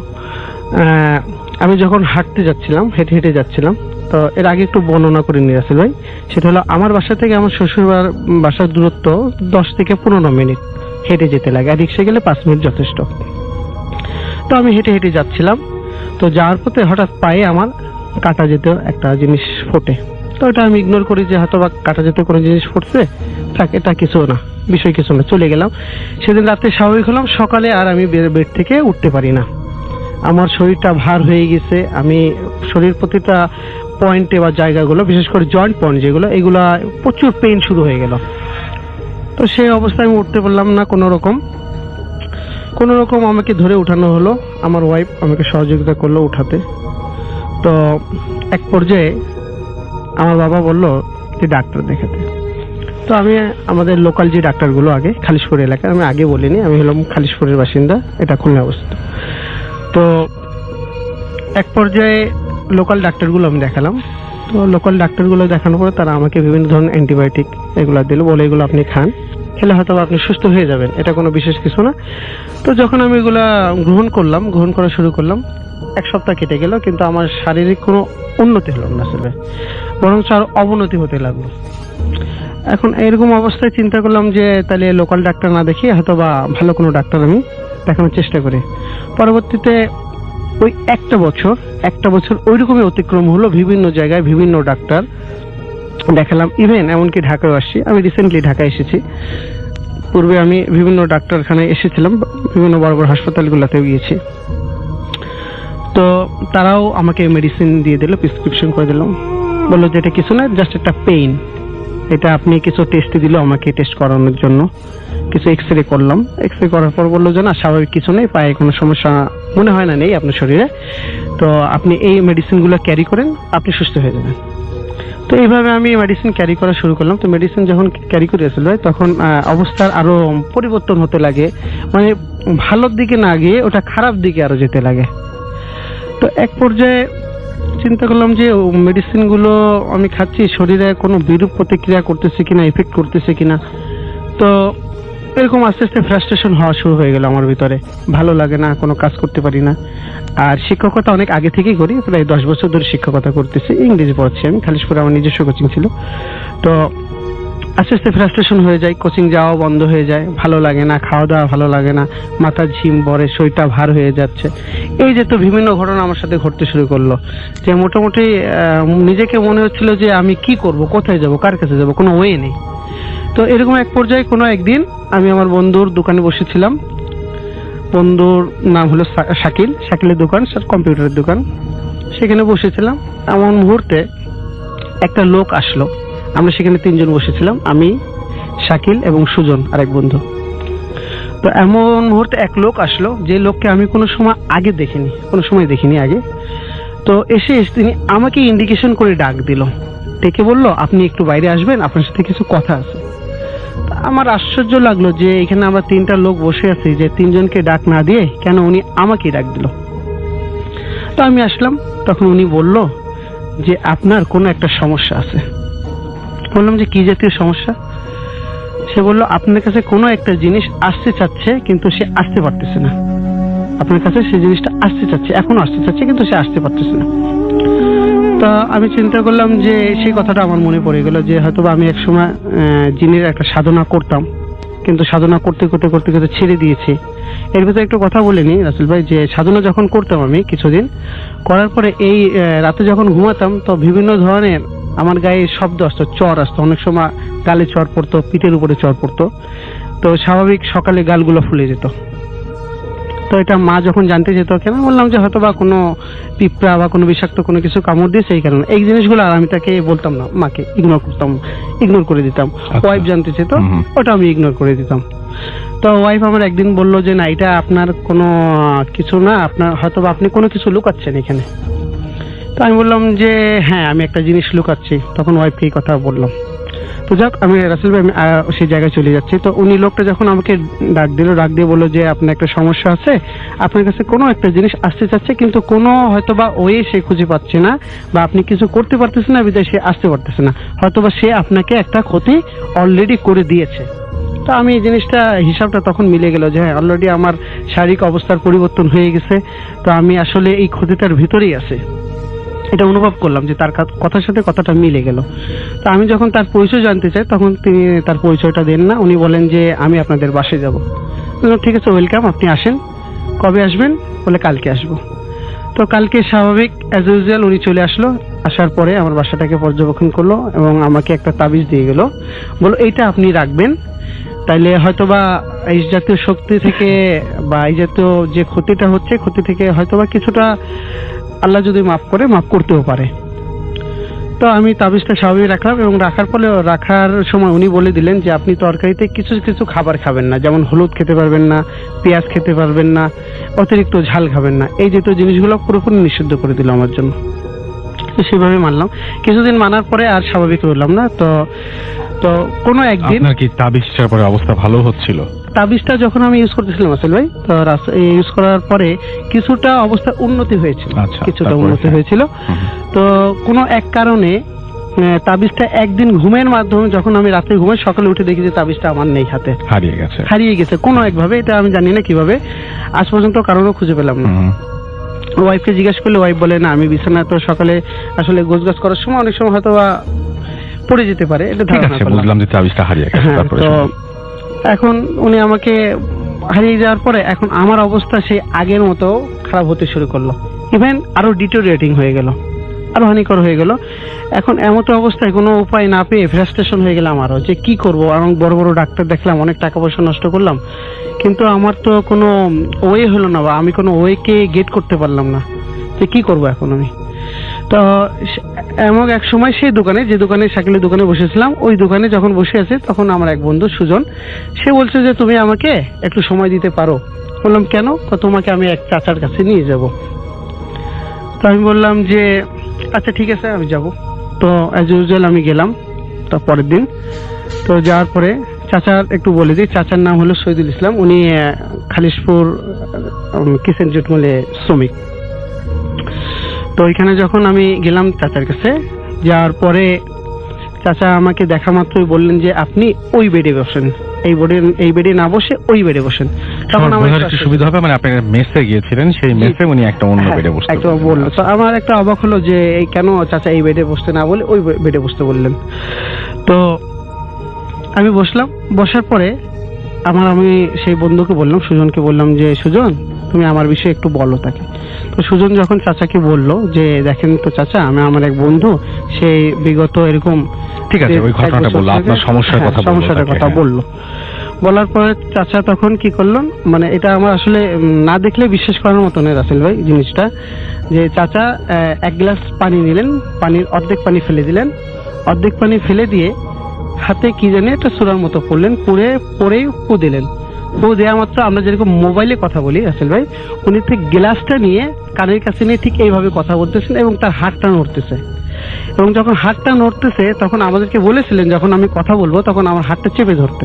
আমি যখন হেঁটে হেঁটে যাচ্ছিলাম। তো এর আগে একটু বর্ণনা করে নিয়ে আসি ভাই। সেটা হলো আমার বাসা থেকে আমার শ্বশুর বাসার দূরত্ব 10 থেকে 15 মিনিট হেঁটে যেতে লাগে, আর রিক্সা গেলে 5 মিনিট যথেষ্ট। তো আমি হেঁটে হেঁটে যাচ্ছিলাম, তো যাওয়ার পথে হঠাৎ পায়ে আমার কাটা যেতে একটা জিনিস ফোটে। তো এটা আমি ইগনোর করি যে হয়তো বা কাটা যেতে কোনো জিনিস ফুটছে, থাক, এটা কিছু না, বিষয় কিছু না, চলে গেলাম। সেদিন রাতে স্বাভাবিক হলাম, সকালে আর আমি বেড থেকে উঠতে পারি না, আমার শরীরটা ভার হয়ে গেছে। আমি শরীর প্রতিটা পয়েন্টে বা জায়গাগুলো, বিশেষ করে জয়েন্ট পয়েন্ট যেগুলো, এগুলা প্রচুর পেইন শুরু হয়ে গেল। তো সেই অবস্থায় আমি উঠতে পারলাম না, কোনো রকম আমাকে ধরে উঠানো হলো। আমার ওয়াইফ আমাকে সহযোগিতা করলো উঠাতে। তো এক পর্যায়ে আমার বাবা বলল যে ডাক্তার দেখাতে। তো আমি আমাদের লোকাল যে ডাক্তারগুলো আগে খালিশপুর এলাকায়, আমি আগে বলিনি, আমি হলাম খালিশপুরের বাসিন্দা, এটা খুলনা অবস্থিত। তো এক পর্যায়ে লোকাল ডাক্তারগুলো আমি দেখালাম। তো লোকাল ডাক্তারগুলো দেখানোর পরে তারা আমাকে বিভিন্ন ধরনের অ্যান্টিবায়োটিক এগুলো দিল, বলে এগুলো আপনি খান, খেলে হয়তো আপনি সুস্থ হয়ে যাবেন, এটা কোনো বিশেষ কিছু না। তো যখন আমি এগুলা গ্রহণ করা শুরু করলাম, 1 সপ্তাহ কেটে গেল, কিন্তু আমার শারীরিক কোনো উন্নতি হলো না আসলে, বরং আরো অবনতি হতে লাগলো। এখন এরকম অবস্থায় চিন্তা করলাম যে তাহলে লোকাল ডাক্তার না দেখিয়ে হয়তো বা ভালো কোনো ডাক্তার আমি দেখানোর চেষ্টা করি। পরবর্তীতে ওই একটা বছর ওইরকমই অতিক্রম হলো, বিভিন্ন জায়গায় বিভিন্ন ডাক্তার দেখালাম, ইভেন এমনকি ঢাকায় আসছি। আমি রিসেন্টলি ঢাকায় এসেছি, পূর্বে আমি বিভিন্ন ডাক্তারখানায় এসেছিলাম, বিভিন্ন বড় বড় হাসপাতালগুলোতেও গিয়েছি। তো তারাও আমাকে মেডিসিন দিয়ে দিল, প্রেসক্রিপশন করে দিল, বললো যে এটা কিছু না, জাস্ট একটা পেইন, এটা আপনি কিছু টেস্ট দিল আমাকে টেস্ট করানোর জন্য, কিছু এক্সরে করলাম। এক্সরে করার পর বললো যে না, স্বাভাবিক কিছু নেই, পায়ে কোনো সমস্যা মনে হয় না নেই আপনার শরীরে, তো আপনি এই মেডিসিনগুলো ক্যারি করেন, আপনি সুস্থ হয়ে যাবেন। তো এইভাবে আমি মেডিসিন ক্যারি করা শুরু করলাম। তো মেডিসিন যখন ক্যারি করে আসলে তখন অবস্থার আরো পরিবর্তন হতে লাগে, মানে ভালোর দিকে না গিয়ে ওটা খারাপ দিকে আরো যেতে লাগে। তো এক পর্যায়ে চিন্তা করলাম যে মেডিসিনগুলো আমি খাচ্ছি, শরীরে কোনো বিরূপ প্রতিক্রিয়া করতেছে কিনা, এফেক্ট করতেছে কিনা। তো এরকম আস্তে আস্তে ফ্রাস্ট্রেশন হওয়া শুরু হয়ে গেল আমার ভিতরে, ভালো লাগে না, কোনো কাজ করতে পারি না। আর শিক্ষকতা অনেক আগে থেকেই করি, প্রায় 10 বছর ধরে শিক্ষকতা করতেছি, ইংরেজি পড়াচ্ছি আমি, খালিশপুরে আমার নিজস্ব কোচিং ছিল। তো আস্তে আস্তে ফ্রাস্ট্রেশন হয়ে যায়, কোচিং যাওয়া বন্ধ হয়ে যায়, ভালো লাগে না, খাওয়া দাওয়া ভালো লাগে না, মাথা ঝিম ভরে, শরীরটা ভার হয়ে যাচ্ছে। এই যে তো বিভিন্ন ঘটনা আমার সাথে ঘটতে শুরু করলো, যে মোটামুটি নিজেকে মনে হচ্ছিল যে আমি কি করব, কোথায় যাব, কার কাছে যাব, কোনো ওয়ে নেই। তো এরকম এক পর্যায়ে কোনো একদিন আমি আমার বন্ধুর দোকানে বসেছিলাম, বন্ধুর নাম হলো শাকিলের দোকান, কম্পিউটারের দোকান, সেখানে বসেছিলাম। এমন মুহূর্তে একটা লোক আসলো, আমরা সেখানে 3 জন বসেছিলাম, আমি, শাকিল এবং সুজন আরেক বন্ধু। তো এমন মুহূর্তে এক লোক আসলো, যে লোককে আমি কোনো সময় দেখিনি আগে। তো এসে তিনি আমাকে ইন্ডিকেশন করে ডাক দিল, ডেকে বলল আপনি একটু বাইরে আসবেন, আপনার সাথে কিছু কথা আছে। আমার আশ্চর্য লাগলো যে এখানে আমরা 3টা লোক বসে আছি, যে 3 জনকে ডাক না দিয়ে কেন উনি আমাকেই ডাক দিল। তো আমি আসলাম, তখন উনি বলল যে আপনার কোনো একটা সমস্যা আছে। বললাম যে কি জাতীয় সমস্যা? সে বলল আপনার কাছে কোনো একটা জিনিস আসতে চাচ্ছে, কিন্তু সে আসতে পারতেছে না। আপনার কাছে সেই জিনিসটা আসতে চাচ্ছে, এখনো আসতে চাচ্ছে, কিন্তু সে আসতে পারতেছে না। তা আমি চিন্তা করলাম যে সেই কথাটা আমার মনে পড়ে গেল, যে হয়তোবা আমি একসময় জিনের একটা সাধনা করতাম, কিন্তু সাধনা করতে করতে করতে করতে ছেড়ে দিয়েছি। এর ভিতরে একটু কথা বলে নি রাসেল ভাই, যে সাধনা যখন করতাম আমি কিছুদিন করার পরে এই রাতে যখন ঘুমাতাম তো বিভিন্ন ধরনের আমার গায়ে শব্দ আসতো, চর আসতো, অনেক সময় গালে চর পড়তো, পিঠের উপরে চর পড়তো। তো স্বাভাবিক সকালে গালগুলো ফুলে যেত। তো এটা মা যখন জানতে যেত, কেন বললাম যে হয়তো বা কোনো পিঁপড়া বা কোনো বিষাক্ত কোনো কিছু কামড় দিয়েছে এই কারণে। এই জিনিসগুলো আর আমি তাকে বলতাম না, মাকে ইগনোর করে দিতাম। ওয়াইফ জানতে চেত, ওটা আমি ইগনোর করে দিতাম। তো ওয়াইফ আমার একদিন বললো যে না, এটা আপনার কোনো কিছু না, আপনার হয়তো বা আপনি কোনো কিছু লুকাচ্ছেন এখানে। তো আমি বললাম যে হ্যাঁ, আমি একটা জিনিস লুকাচ্ছি। তখন ওয়াইফকে এই কথা বললাম। তো যাক, আমি রাসেল ভাই আমি সেই জায়গায় চলে যাচ্ছি। তো উনি লোকটা যখন আমাকে ডাক দিয়ে বললো যে আপনার একটা সমস্যা আছে, আপনার কাছে কোনো একটা জিনিস আসতে চাচ্ছে কিন্তু কোনো হয়তো বা ওয়ে সে খুঁজে পাচ্ছে না, বা আপনি কিছু করতে পারতেছেন না, বিধায় সে আসতে পারতেছে না, হয়তো বা সে আপনাকে একটা ক্ষতি অলরেডি করে দিয়েছে। তো আমি এই জিনিসটা হিসাবটা তখন মিলে গেল যে হ্যাঁ, অলরেডি আমার শারীরিক অবস্থার পরিবর্তন হয়ে গেছে। তো আমি আসলে এই ক্ষতিটার ভিতরেই আছি, এটা অনুভব করলাম যে তার কথার সাথে কথাটা মিলে গেল। তো আমি যখন তার পরিচয় জানতে চাই তখন তিনি তার পরিচয়টা দেন না। উনি বলেন যে আমি আপনাদের বাসায় যাব। ঠিক আছে, ওয়েলকাম, আপনি আসেন। কবে আসবেন? বলে কালকে আসবো। তো কালকে স্বাভাবিক অ্যাজ ইউজুয়াল উনি চলে আসলো। আসার পরে আমার বাসাটাকে পর্যবেক্ষণ করলো এবং আমাকে একটা তাবিজ দিয়ে গেল, বললো এইটা আপনি রাখবেন, তাইলে হয়তোবা এই জাতীয় শক্তি থেকে বা এই জাতীয় যে ক্ষতিটা হচ্ছে, ক্ষতি থেকে হয়তোবা কিছুটা আল্লাহ যদি মাফ করতেও পারে। তো আমি তাবিজটা স্বাভাবিক রাখলাম এবং রাখার সময় উনি বলে দিলেন যে আপনি তরকারিতে কিছু কিছু খাবার খাবেন না, যেমন হলুদ খেতে পারবেন না, পেঁয়াজ খেতে পারবেন না, অতিরিক্ত ঝাল খাবেন না। এই জাতীয় জিনিসগুলো পুরোপুরি নিষিদ্ধ করে দিল আমার জন্য। তো সেভাবে মানলাম। কিছুদিন মানার পরে আর স্বাভাবিক রইলাম না। তো কোনো একদিন আপনার কি তাবিজটার পরে অবস্থা ভালো হচ্ছিল? তাবিজটা যখন আমি ইউজ করতেছিলাম আসল ভাই, তো ইউজ করার পরে কিছুটা অবস্থা উন্নতি হয়েছিল, কিছুটা উন্নতি হয়েছিল। তো কোনো এক কারণে তাবিজটা একদিন ঘুমের মাধ্যমে, যখন আমি রাতে ঘুমাই, সকালে উঠে দেখি যে তাবিজটা আমার নেই হাতে, হারিয়ে গেছে কোনো একভাবে। এটা আমি জানি না কিভাবে, আজ পর্যন্ত কারণও খুঁজে পেলাম না। ওয়াইফকে জিজ্ঞাসা করলে ওয়াইফ বলে না, আমি বিছানা তো সকালে আসলে গোছগাছ করার সময় অনেক সময় হয়তো পড়ে যেতে পারে, এটা ধারণা করলাম। বুঝলাম যে তাবিজটা হারিয়ে গেছে। তো এখন উনি আমাকে হারিয়ে যাওয়ার পরে এখন আমার অবস্থা সেই আগের মতো খারাপ হতে শুরু করলো, ইভেন আরো ডিটোরিয়েটিং হয়ে গেল, আরো হানিকর হয়ে গেল। এখন এমতো অবস্থায় কোনো উপায় না পেয়ে ফ্রাস্ট্রেশন হয়ে গেলাম আরো, যে কি করব। এবং বড় বড় ডাক্তার দেখলাম, অনেক টাকা পয়সা নষ্ট করলাম, কিন্তু আমার তো কোনো ওয়ে হলো না, বা আমি কোনো ওয়েকে গেট করতে পারলাম না, যে কি করব এখন আমি। তো এমন এক সময় সেই দোকানে, যে দোকানে সাইকেলের দোকানে বসেছিলাম, ওই দোকানে যখন বসে আছে তখন আমার এক বন্ধু সুজন, সে বলছে যে তুমি আমাকে একটু সময় দিতে পারো। বললাম কেন? তোমাকে আমি এক চাচার কাছে নিয়ে যাব। তো আমি বললাম যে আচ্ছা ঠিক আছে, আমি যাব। তো অ্যাজ ইউজুয়াল আমি গেলাম। তো পরের দিন তো যাওয়ার পরে চাচার একটু বলে দিই, চাচার নাম হলো শহীদুল ইসলাম। উনি খালিশপুর কিচেন জুট মিলে শ্রমিক। তো ওইখানে যখন আমি গেলাম চাচার কাছে, যাওয়ার পরে চাচা আমাকে দেখা মাত্রই বললেন যে আপনি ওই বেডে বসেন, এই বেডে না বসে ওই বেডে বসেন। তখন আমার একটু সুবিধা হবে, মানে আপনি মেসে গিয়েছিলেন, সেই মেসে উনি একটা অন্য বেডে বসতে বললো। তো আমার একটা অবাক হলো যে এই কেন চাচা এই বেডে বসতে না বলে ওই বেডে বসতে বললেন। তো আমি বসলাম। বসার পরে আমি সেই বন্ধুকে বললাম, সুজনকে বললাম যে সুজন, তুমি আমার বিষয়ে একটু বলো তাকে। তো সুজন যখন চাচাকে বললো যে দেখেন তো চাচা, আমার এক বন্ধু, সেই বিগত এরকম, ঠিক আছে, ওই ঘটনাটা বললো, আপনার সমস্যার কথা বললো। বলার পরে চাচা তখন কি করলেন, মানে এটা আমার আসলে না দেখলে বিশ্বাস করার মতো নয় রাসেল ভাই জিনিসটা, যে চাচা এক গ্লাস পানি নিলেন, পানির অর্ধেক পানি ফেলে দিলেন, অর্ধেক পানি ফেলে দিয়ে হাতে কি জানি একটা সূরার মতো পড়লেন, পরেই ফু দিলেন। ফু দেওয়া মাত্র আমরা যেরকম মোবাইলে কথা বলি রাসেল ভাই, উনি ঠিক গ্লাসটা নিয়ে কানের কাছে নিয়ে ঠিক এইভাবে কথা বলতেছেন এবং তার হাতটা নড়তেছে। এবং যখন হাতটা নড়তেছে তখন আমাদেরকে বলেছিলেন যখন আমি কথা বলবো তখন আমার হাতটা চেপে ধরতে।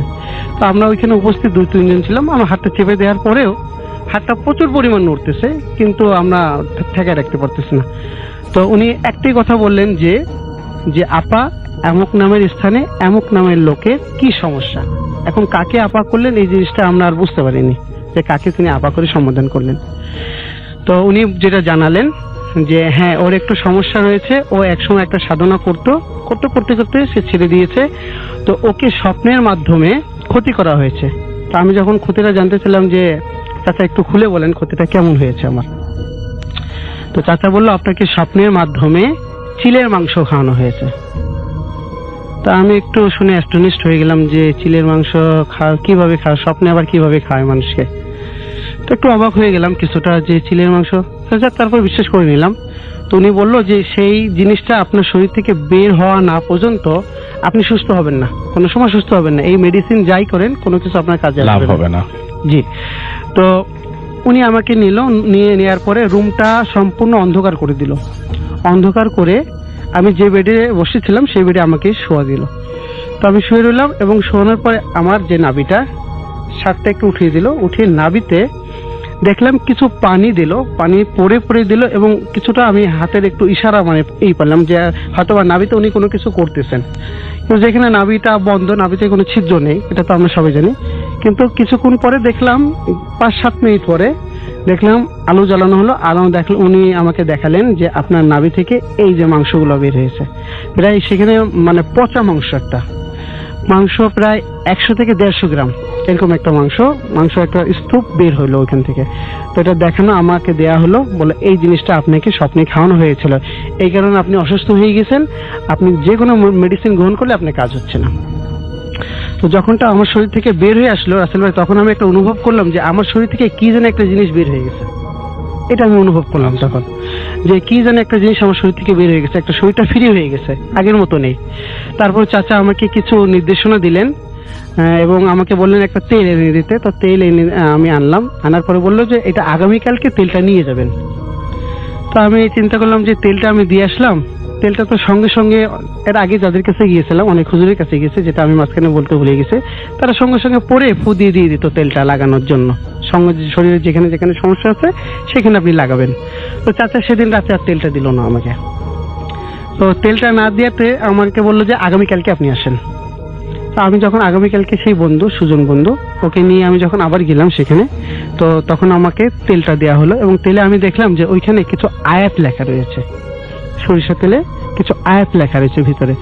তো আমরা ওইখানে উপস্থিত 2-3 জন ছিলাম। আমার হাতটা চেপে দেওয়ার পরেও হাতটা প্রচুর পরিমাণ নড়তেছে, কিন্তু আমরা ঠেকায় রাখতে পারতেছি না। তো উনি একটাই কথা বললেন যে আপা, এমক নামের স্থানে এমক নামের লোকের কি সমস্যা। এখন কাকে আপা করলেন এই জিনিসটা আমরা আর বুঝতে পারিনি, যে কাকে তিনি আপা করে সম্বোধন করলেন। তো উনি যেটা জানালেন যে হ্যাঁ, ওর একটু সমস্যা রয়েছে, ও একসময় একটা সাধনা করতে সে ছেড়ে দিয়েছে। তো ওকে স্বপ্নের মাধ্যমে ক্ষতি করা হয়েছে। তো আমি যখন ক্ষতিটা জানতে চাইলাম যে চাচা একটু খুলে বলেন ক্ষতিটা কেমন হয়েছে আমার, তো চাচা বলল আপনাকে স্বপ্নের মাধ্যমে চিলের মাংস খাওয়ানো হয়েছে। তা আমি একটু শুনে অ্যাস্টনিশড হয়ে গেলাম যে চিলের মাংস কিভাবে খাওয়া, স্বপ্নে আবার কিভাবে খায় মানুষকে। তো একটু অবাক হয়ে গেলাম কিছুটা যে চিলের মাংস, তারপর বিশ্বাস করে নিলাম। তো উনি বললো যে সেই জিনিসটা আপনার শরীর থেকে বের হওয়া না পর্যন্ত আপনি সুস্থ হবেন না, কোনো সময় সুস্থ হবেন না। এই মেডিসিন যাই করেন কোনো কিছু আপনার কাজে লাভ আসবে হবে না। জি। তো উনি আমাকে নিয়ে নেওয়ার পরে রুমটা সম্পূর্ণ অন্ধকার করে দিল। অন্ধকার করে আমি যে বেডে বসেছিলাম সেই বেডে আমাকে শোয়া দিল। তো আমি শুয়ে রইলাম এবং শোয়ানোর পরে আমার যে নাভিটা শার্টটা একটু উঠিয়ে দিল, উঠিয়ে নাভিতে দেখলাম কিছু পানি দিল, পানি পড়ে দিল এবং কিছুটা আমি হাতের একটু ইশারা মানে এই পারলাম যে হয়তো বা নাভিতে উনি কোনো কিছু করতেছেন। কিন্তু যেখানে নাভিটা বন্ধ, নাভিতে কোনো ছিদ্র নেই, এটা তো আমরা সবাই জানি। কিন্তু কিছুক্ষণ পরে দেখলাম 5-7 মিনিট পরে দেখলাম আলো জ্বালানো হলো। আলো দেখলো, উনি আমাকে দেখালেন যে আপনার নাভি থেকে এই যে মাংসগুলো বের হয়েছে, প্রায় সেখানে মানে পচা মাংস, একটা মাংস প্রায় 100 থেকে 150 গ্রাম এরকম একটা মাংস একটা স্তূপ বের হলো ওইখান থেকে। তো এটা দেখানো আমাকে দেয়া হলো, বলে এই জিনিসটা আপনাকে স্বপ্নে খাওয়ানো হয়েছিল, এই কারণে আপনি অসুস্থ হয়ে গেছেন, আপনি যে কোনো মেডিসিন গ্রহণ করলে আপনার কাজ হচ্ছে না। তো যখনটা আমার শরীর থেকে বের হয়ে আসলো রাসেল ভাই, তখন আমি একটা অনুভব করলাম যে আমার শরীর থেকে কি যেন একটা জিনিস বের হয়ে গেছে। এটা আমি অনুভব করলাম তখন যে কি যেন একটা জিনিস আমার শরীর থেকে বের হয়ে গেছে, একটা শরীরটা ফ্রি হয়ে গেছে, আগের মতো নেই। তারপর চাচা আমাকে কিছু নির্দেশনা দিলেন এবং আমাকে বললেন একটা তেল এনে দিতে। তো তেল এনে আমি আনলাম, আনার পরে বললো যে এটা আগামীকালকে তেলটা নিয়ে যাবেন। তো আমি চিন্তা করলাম যে তেলটা আমি দিয়ে আসলাম, তেলটা তো সঙ্গে সঙ্গে এর আগে যাদের কাছে গিয়েছিলাম, অনেক হুজুরের কাছে গিয়েছে, যেটা আমি মাঝখানে বলতে ভুলে গেছি, তারা সঙ্গে সঙ্গে পরে ফু দিয়ে দিত তেলটা লাগানোর জন্য। সঙ্গে শরীরে যেখানে যেখানে সমস্যা আছে সেখানে আপনি লাগাবেন। তো চাচা সেদিন রাতে আর তেলটা দিল না আমাকে। তো তেলটা না দিয়াতে আমাকে বললো যে আগামীকালকে আপনি আসেন। তো আমি যখন আগামীকালকে সেই বন্ধু, সুজন বন্ধু, ওকে নিয়ে আমি যখন আবার গেলাম সেখানে, তো তখন আমাকে তেলটা দেওয়া হলো এবং তেলে আমি দেখলাম যে ওইখানে কিছু আয়াত লেখা রয়েছে, সরিষা তেলে কিছু আয়াত লেখা রয়েছে ভিতরে।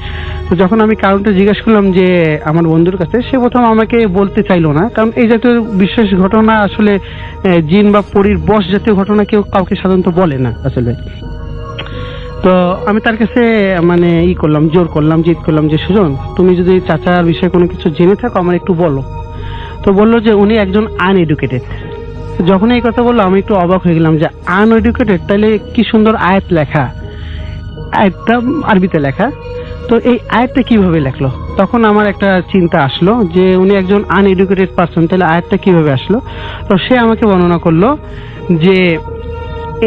তো যখন আমি কারণটা জিজ্ঞাসা করলাম যে আমার বন্ধুর কাছে, সে প্রথম আমাকে বলতে চাইলো না, কারণ এই জাতীয় বিশেষ ঘটনা আসলে জিন বা পরীর বশ জাতীয় ঘটনা কেউ কাউকে সাধারণত বলে না আসলে। তো আমি তার কাছে মানে জোর করলাম, জিদ করলাম যে সুজন, তুমি যদি চাচার বিষয়ে কোনো কিছু জেনে থাকো আমার একটু বলো। তো বললো যে উনি একজন আনএডুকেটেড। যখন এই কথা বললো আমি একটু অবাক হয়ে গেলাম যে আনএডুকেটেড, তাহলে কি সুন্দর আয়াত লেখা, আয়াতটা আরবিতে লেখা, তো এই আয়াতটা কিভাবে লেখলো? তখন আমার একটা চিন্তা আসলো যে উনি একজন আনএডুকেটেড পারসন, তাহলে আয়াতটা কিভাবে আসলো? তো সে আমাকে বর্ণনা করলো যে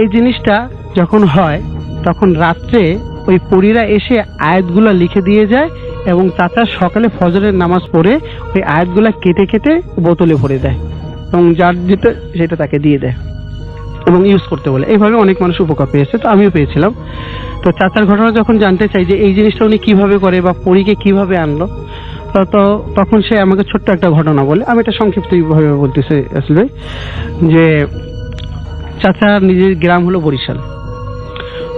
এই জিনিসটা যখন হয় তখন রাত্রে ওই পরীরা এসে আয়াতগুলো লিখে দিয়ে যায় এবং চাচা সকালে ফজরের নামাজ পড়ে ওই আয়াতগুলো কেটে কেটে বোতলে ভরে দেয় এবং যার যেটা সেটা তাকে দিয়ে দেয় এবং ইউজ করতে বলে। এইভাবে অনেক মানুষ উপকার পেয়েছে, তো আমিও পেয়েছিলাম। তো চাচার ঘটনা যখন জানতে চাই যে এই জিনিসটা উনি কিভাবে করে বা পরীকে কিভাবে আনলো, তো তখন সে আমাকে ছোট্ট একটা ঘটনা বলে। আমি এটা সংক্ষিপ্তভাবে বলতেছি আসলে, যে চাচার নিজের গ্রাম হলো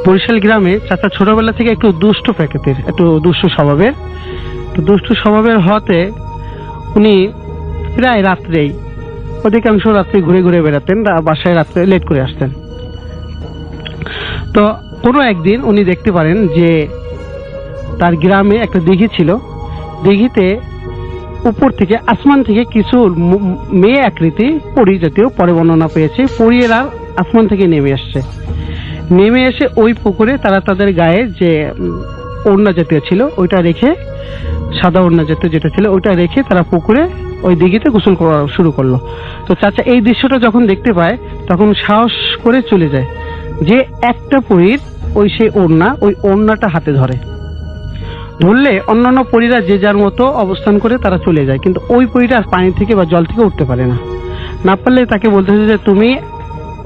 বরিশাল গ্রামে চাচা ছোটবেলা থেকে একটু দুষ্ট প্রকৃতির, একটু দুষ্টু স্বভাবের। তো দুষ্টু স্বভাবের হতে উনি প্রায় রাত্রেই, অধিকাংশ রাত্রে ঘুরে ঘুরে বেড়াতেন, বাসায় রাত্রে লেট করে আসতেন। তো কোনো একদিন উনি দেখতে পারেন যে তার গ্রামে একটা দিঘি ছিল, দিঘিতে উপর থেকে আসমান থেকে কিছু মেয়ে আকৃতি পরী জাতীয়, পরে বর্ণনা পেয়েছে, পরীরা আসমান থেকে নেমে এসে ওই পুকুরে তারা তাদের গায়ে যে ওড়না জাতীয় ছিল ওইটা রেখে, সাদা ওড়না জাতীয় যেটা ছিল ওইটা রেখে তারা পুকুরে ওই দিঘিতে গোসল করা শুরু করলো। তো চাচা এই দৃশ্যটা যখন দেখতে পায় তখন সাহস করে চলে যায়, যে একটা পরীর সেই ওড়নাটা হাতে ধরলে অন্যান্য পরীরা যে যার মতো অবস্থান করে তারা চলে যায়, কিন্তু ওই পরীটা আর পানি থেকে বা জল থেকে উঠতে পারে না পারলে তাকে বলতে হচ্ছে যে তুমি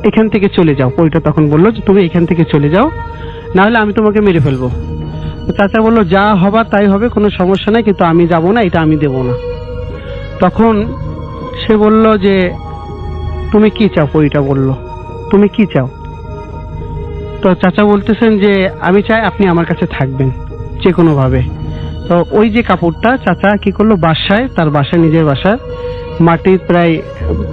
এখান থেকে চলে যাও। পরীটা তখন বললো যে তুমি এখান থেকে চলে যাও, না হলে আমি তোমাকে মেরে ফেলবো। চাচা বললো যা হবার তাই হবে, কোনো সমস্যা নাই, কিন্তু আমি যাব না, এটা আমি দেব না। তখন সে বলল যে তুমি কি চাও? পরীটা বলল তুমি কি চাও? তো চাচা বলতেছেন যে আমি চাই আপনি আমার কাছে থাকবেন যে কোনো ভাবে। তো ওই যে কাপড়টা চাচা কি করলো, তার বাসায় নিজের বাসায় মাটির প্রায়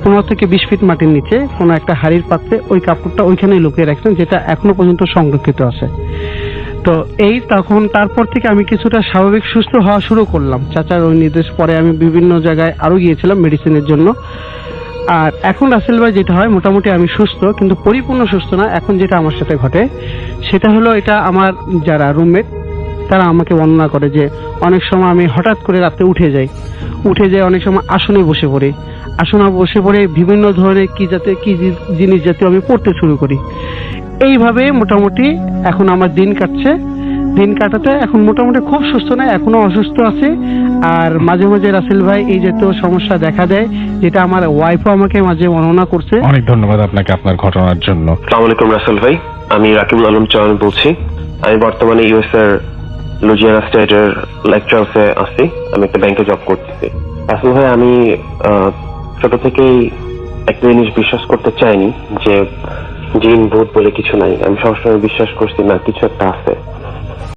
15 থেকে 20 ফিট মাটির নিচে কোনো একটা হাড়ির পাত্রে ওই কাপড়টা ওইখানেই লুকিয়ে রাখছেন, যেটা এখনো পর্যন্ত সংরক্ষিত আছে। তো তখন তারপর থেকে আমি কিছুটা স্বাভাবিক সুস্থ হওয়া শুরু করলাম। চাচার ওই নির্দেশ পরে আমি বিভিন্ন জায়গায় আরো গিয়েছিলাম মেডিসিনের জন্য। আর এখন রাসেল ভাই যেটা হয়, মোটামুটি আমি সুস্থ, কিন্তু পরিপূর্ণ সুস্থ না। এখন যেটা আমার সাথে ঘটে সেটা হলো, এটা আমার যারা রুমমেট তারা আমাকে বর্ণনা করে যে অনেক সময় আমি হঠাৎ করে রাতে উঠে যাই, অনেক সময় আসনে বসে পড়ে বিভিন্ন ধরনের কি জিনিস জাতীয় আমি পড়তে শুরু করি। এইভাবে মোটামুটি এখন আমার দিন কাটাতে এখন মোটামুটি খুব সুস্থ না, এখনো অসুস্থ আছে। আর মাঝে মাঝে রাসেল ভাই এই জাতীয় সমস্যা দেখা দেয়, যেটা আমার ওয়াইফও আমাকে মাঝে বর্ণনা করছে। অনেক ধন্যবাদ আপনাকে আপনার ঘটনার জন্য। আসসালামু আলাইকুম রাসেল ভাই, আমি রাকিবুল আলম চয়ন বলছি। আমি বর্তমানে ইউএস এর লুজিয়ানা স্টেটের লেকচারার্সে আছি। আমি একটা ব্যাংকে জব করতেছি। রাসেল ভাই, আমি ছোট থেকেই একটা জিনিস বিশ্বাস করতে চাইনি যে জিন ভূত বলে কিছু নাই। আমি সবসময় বিশ্বাস করছি না, কিছু একটা আছে।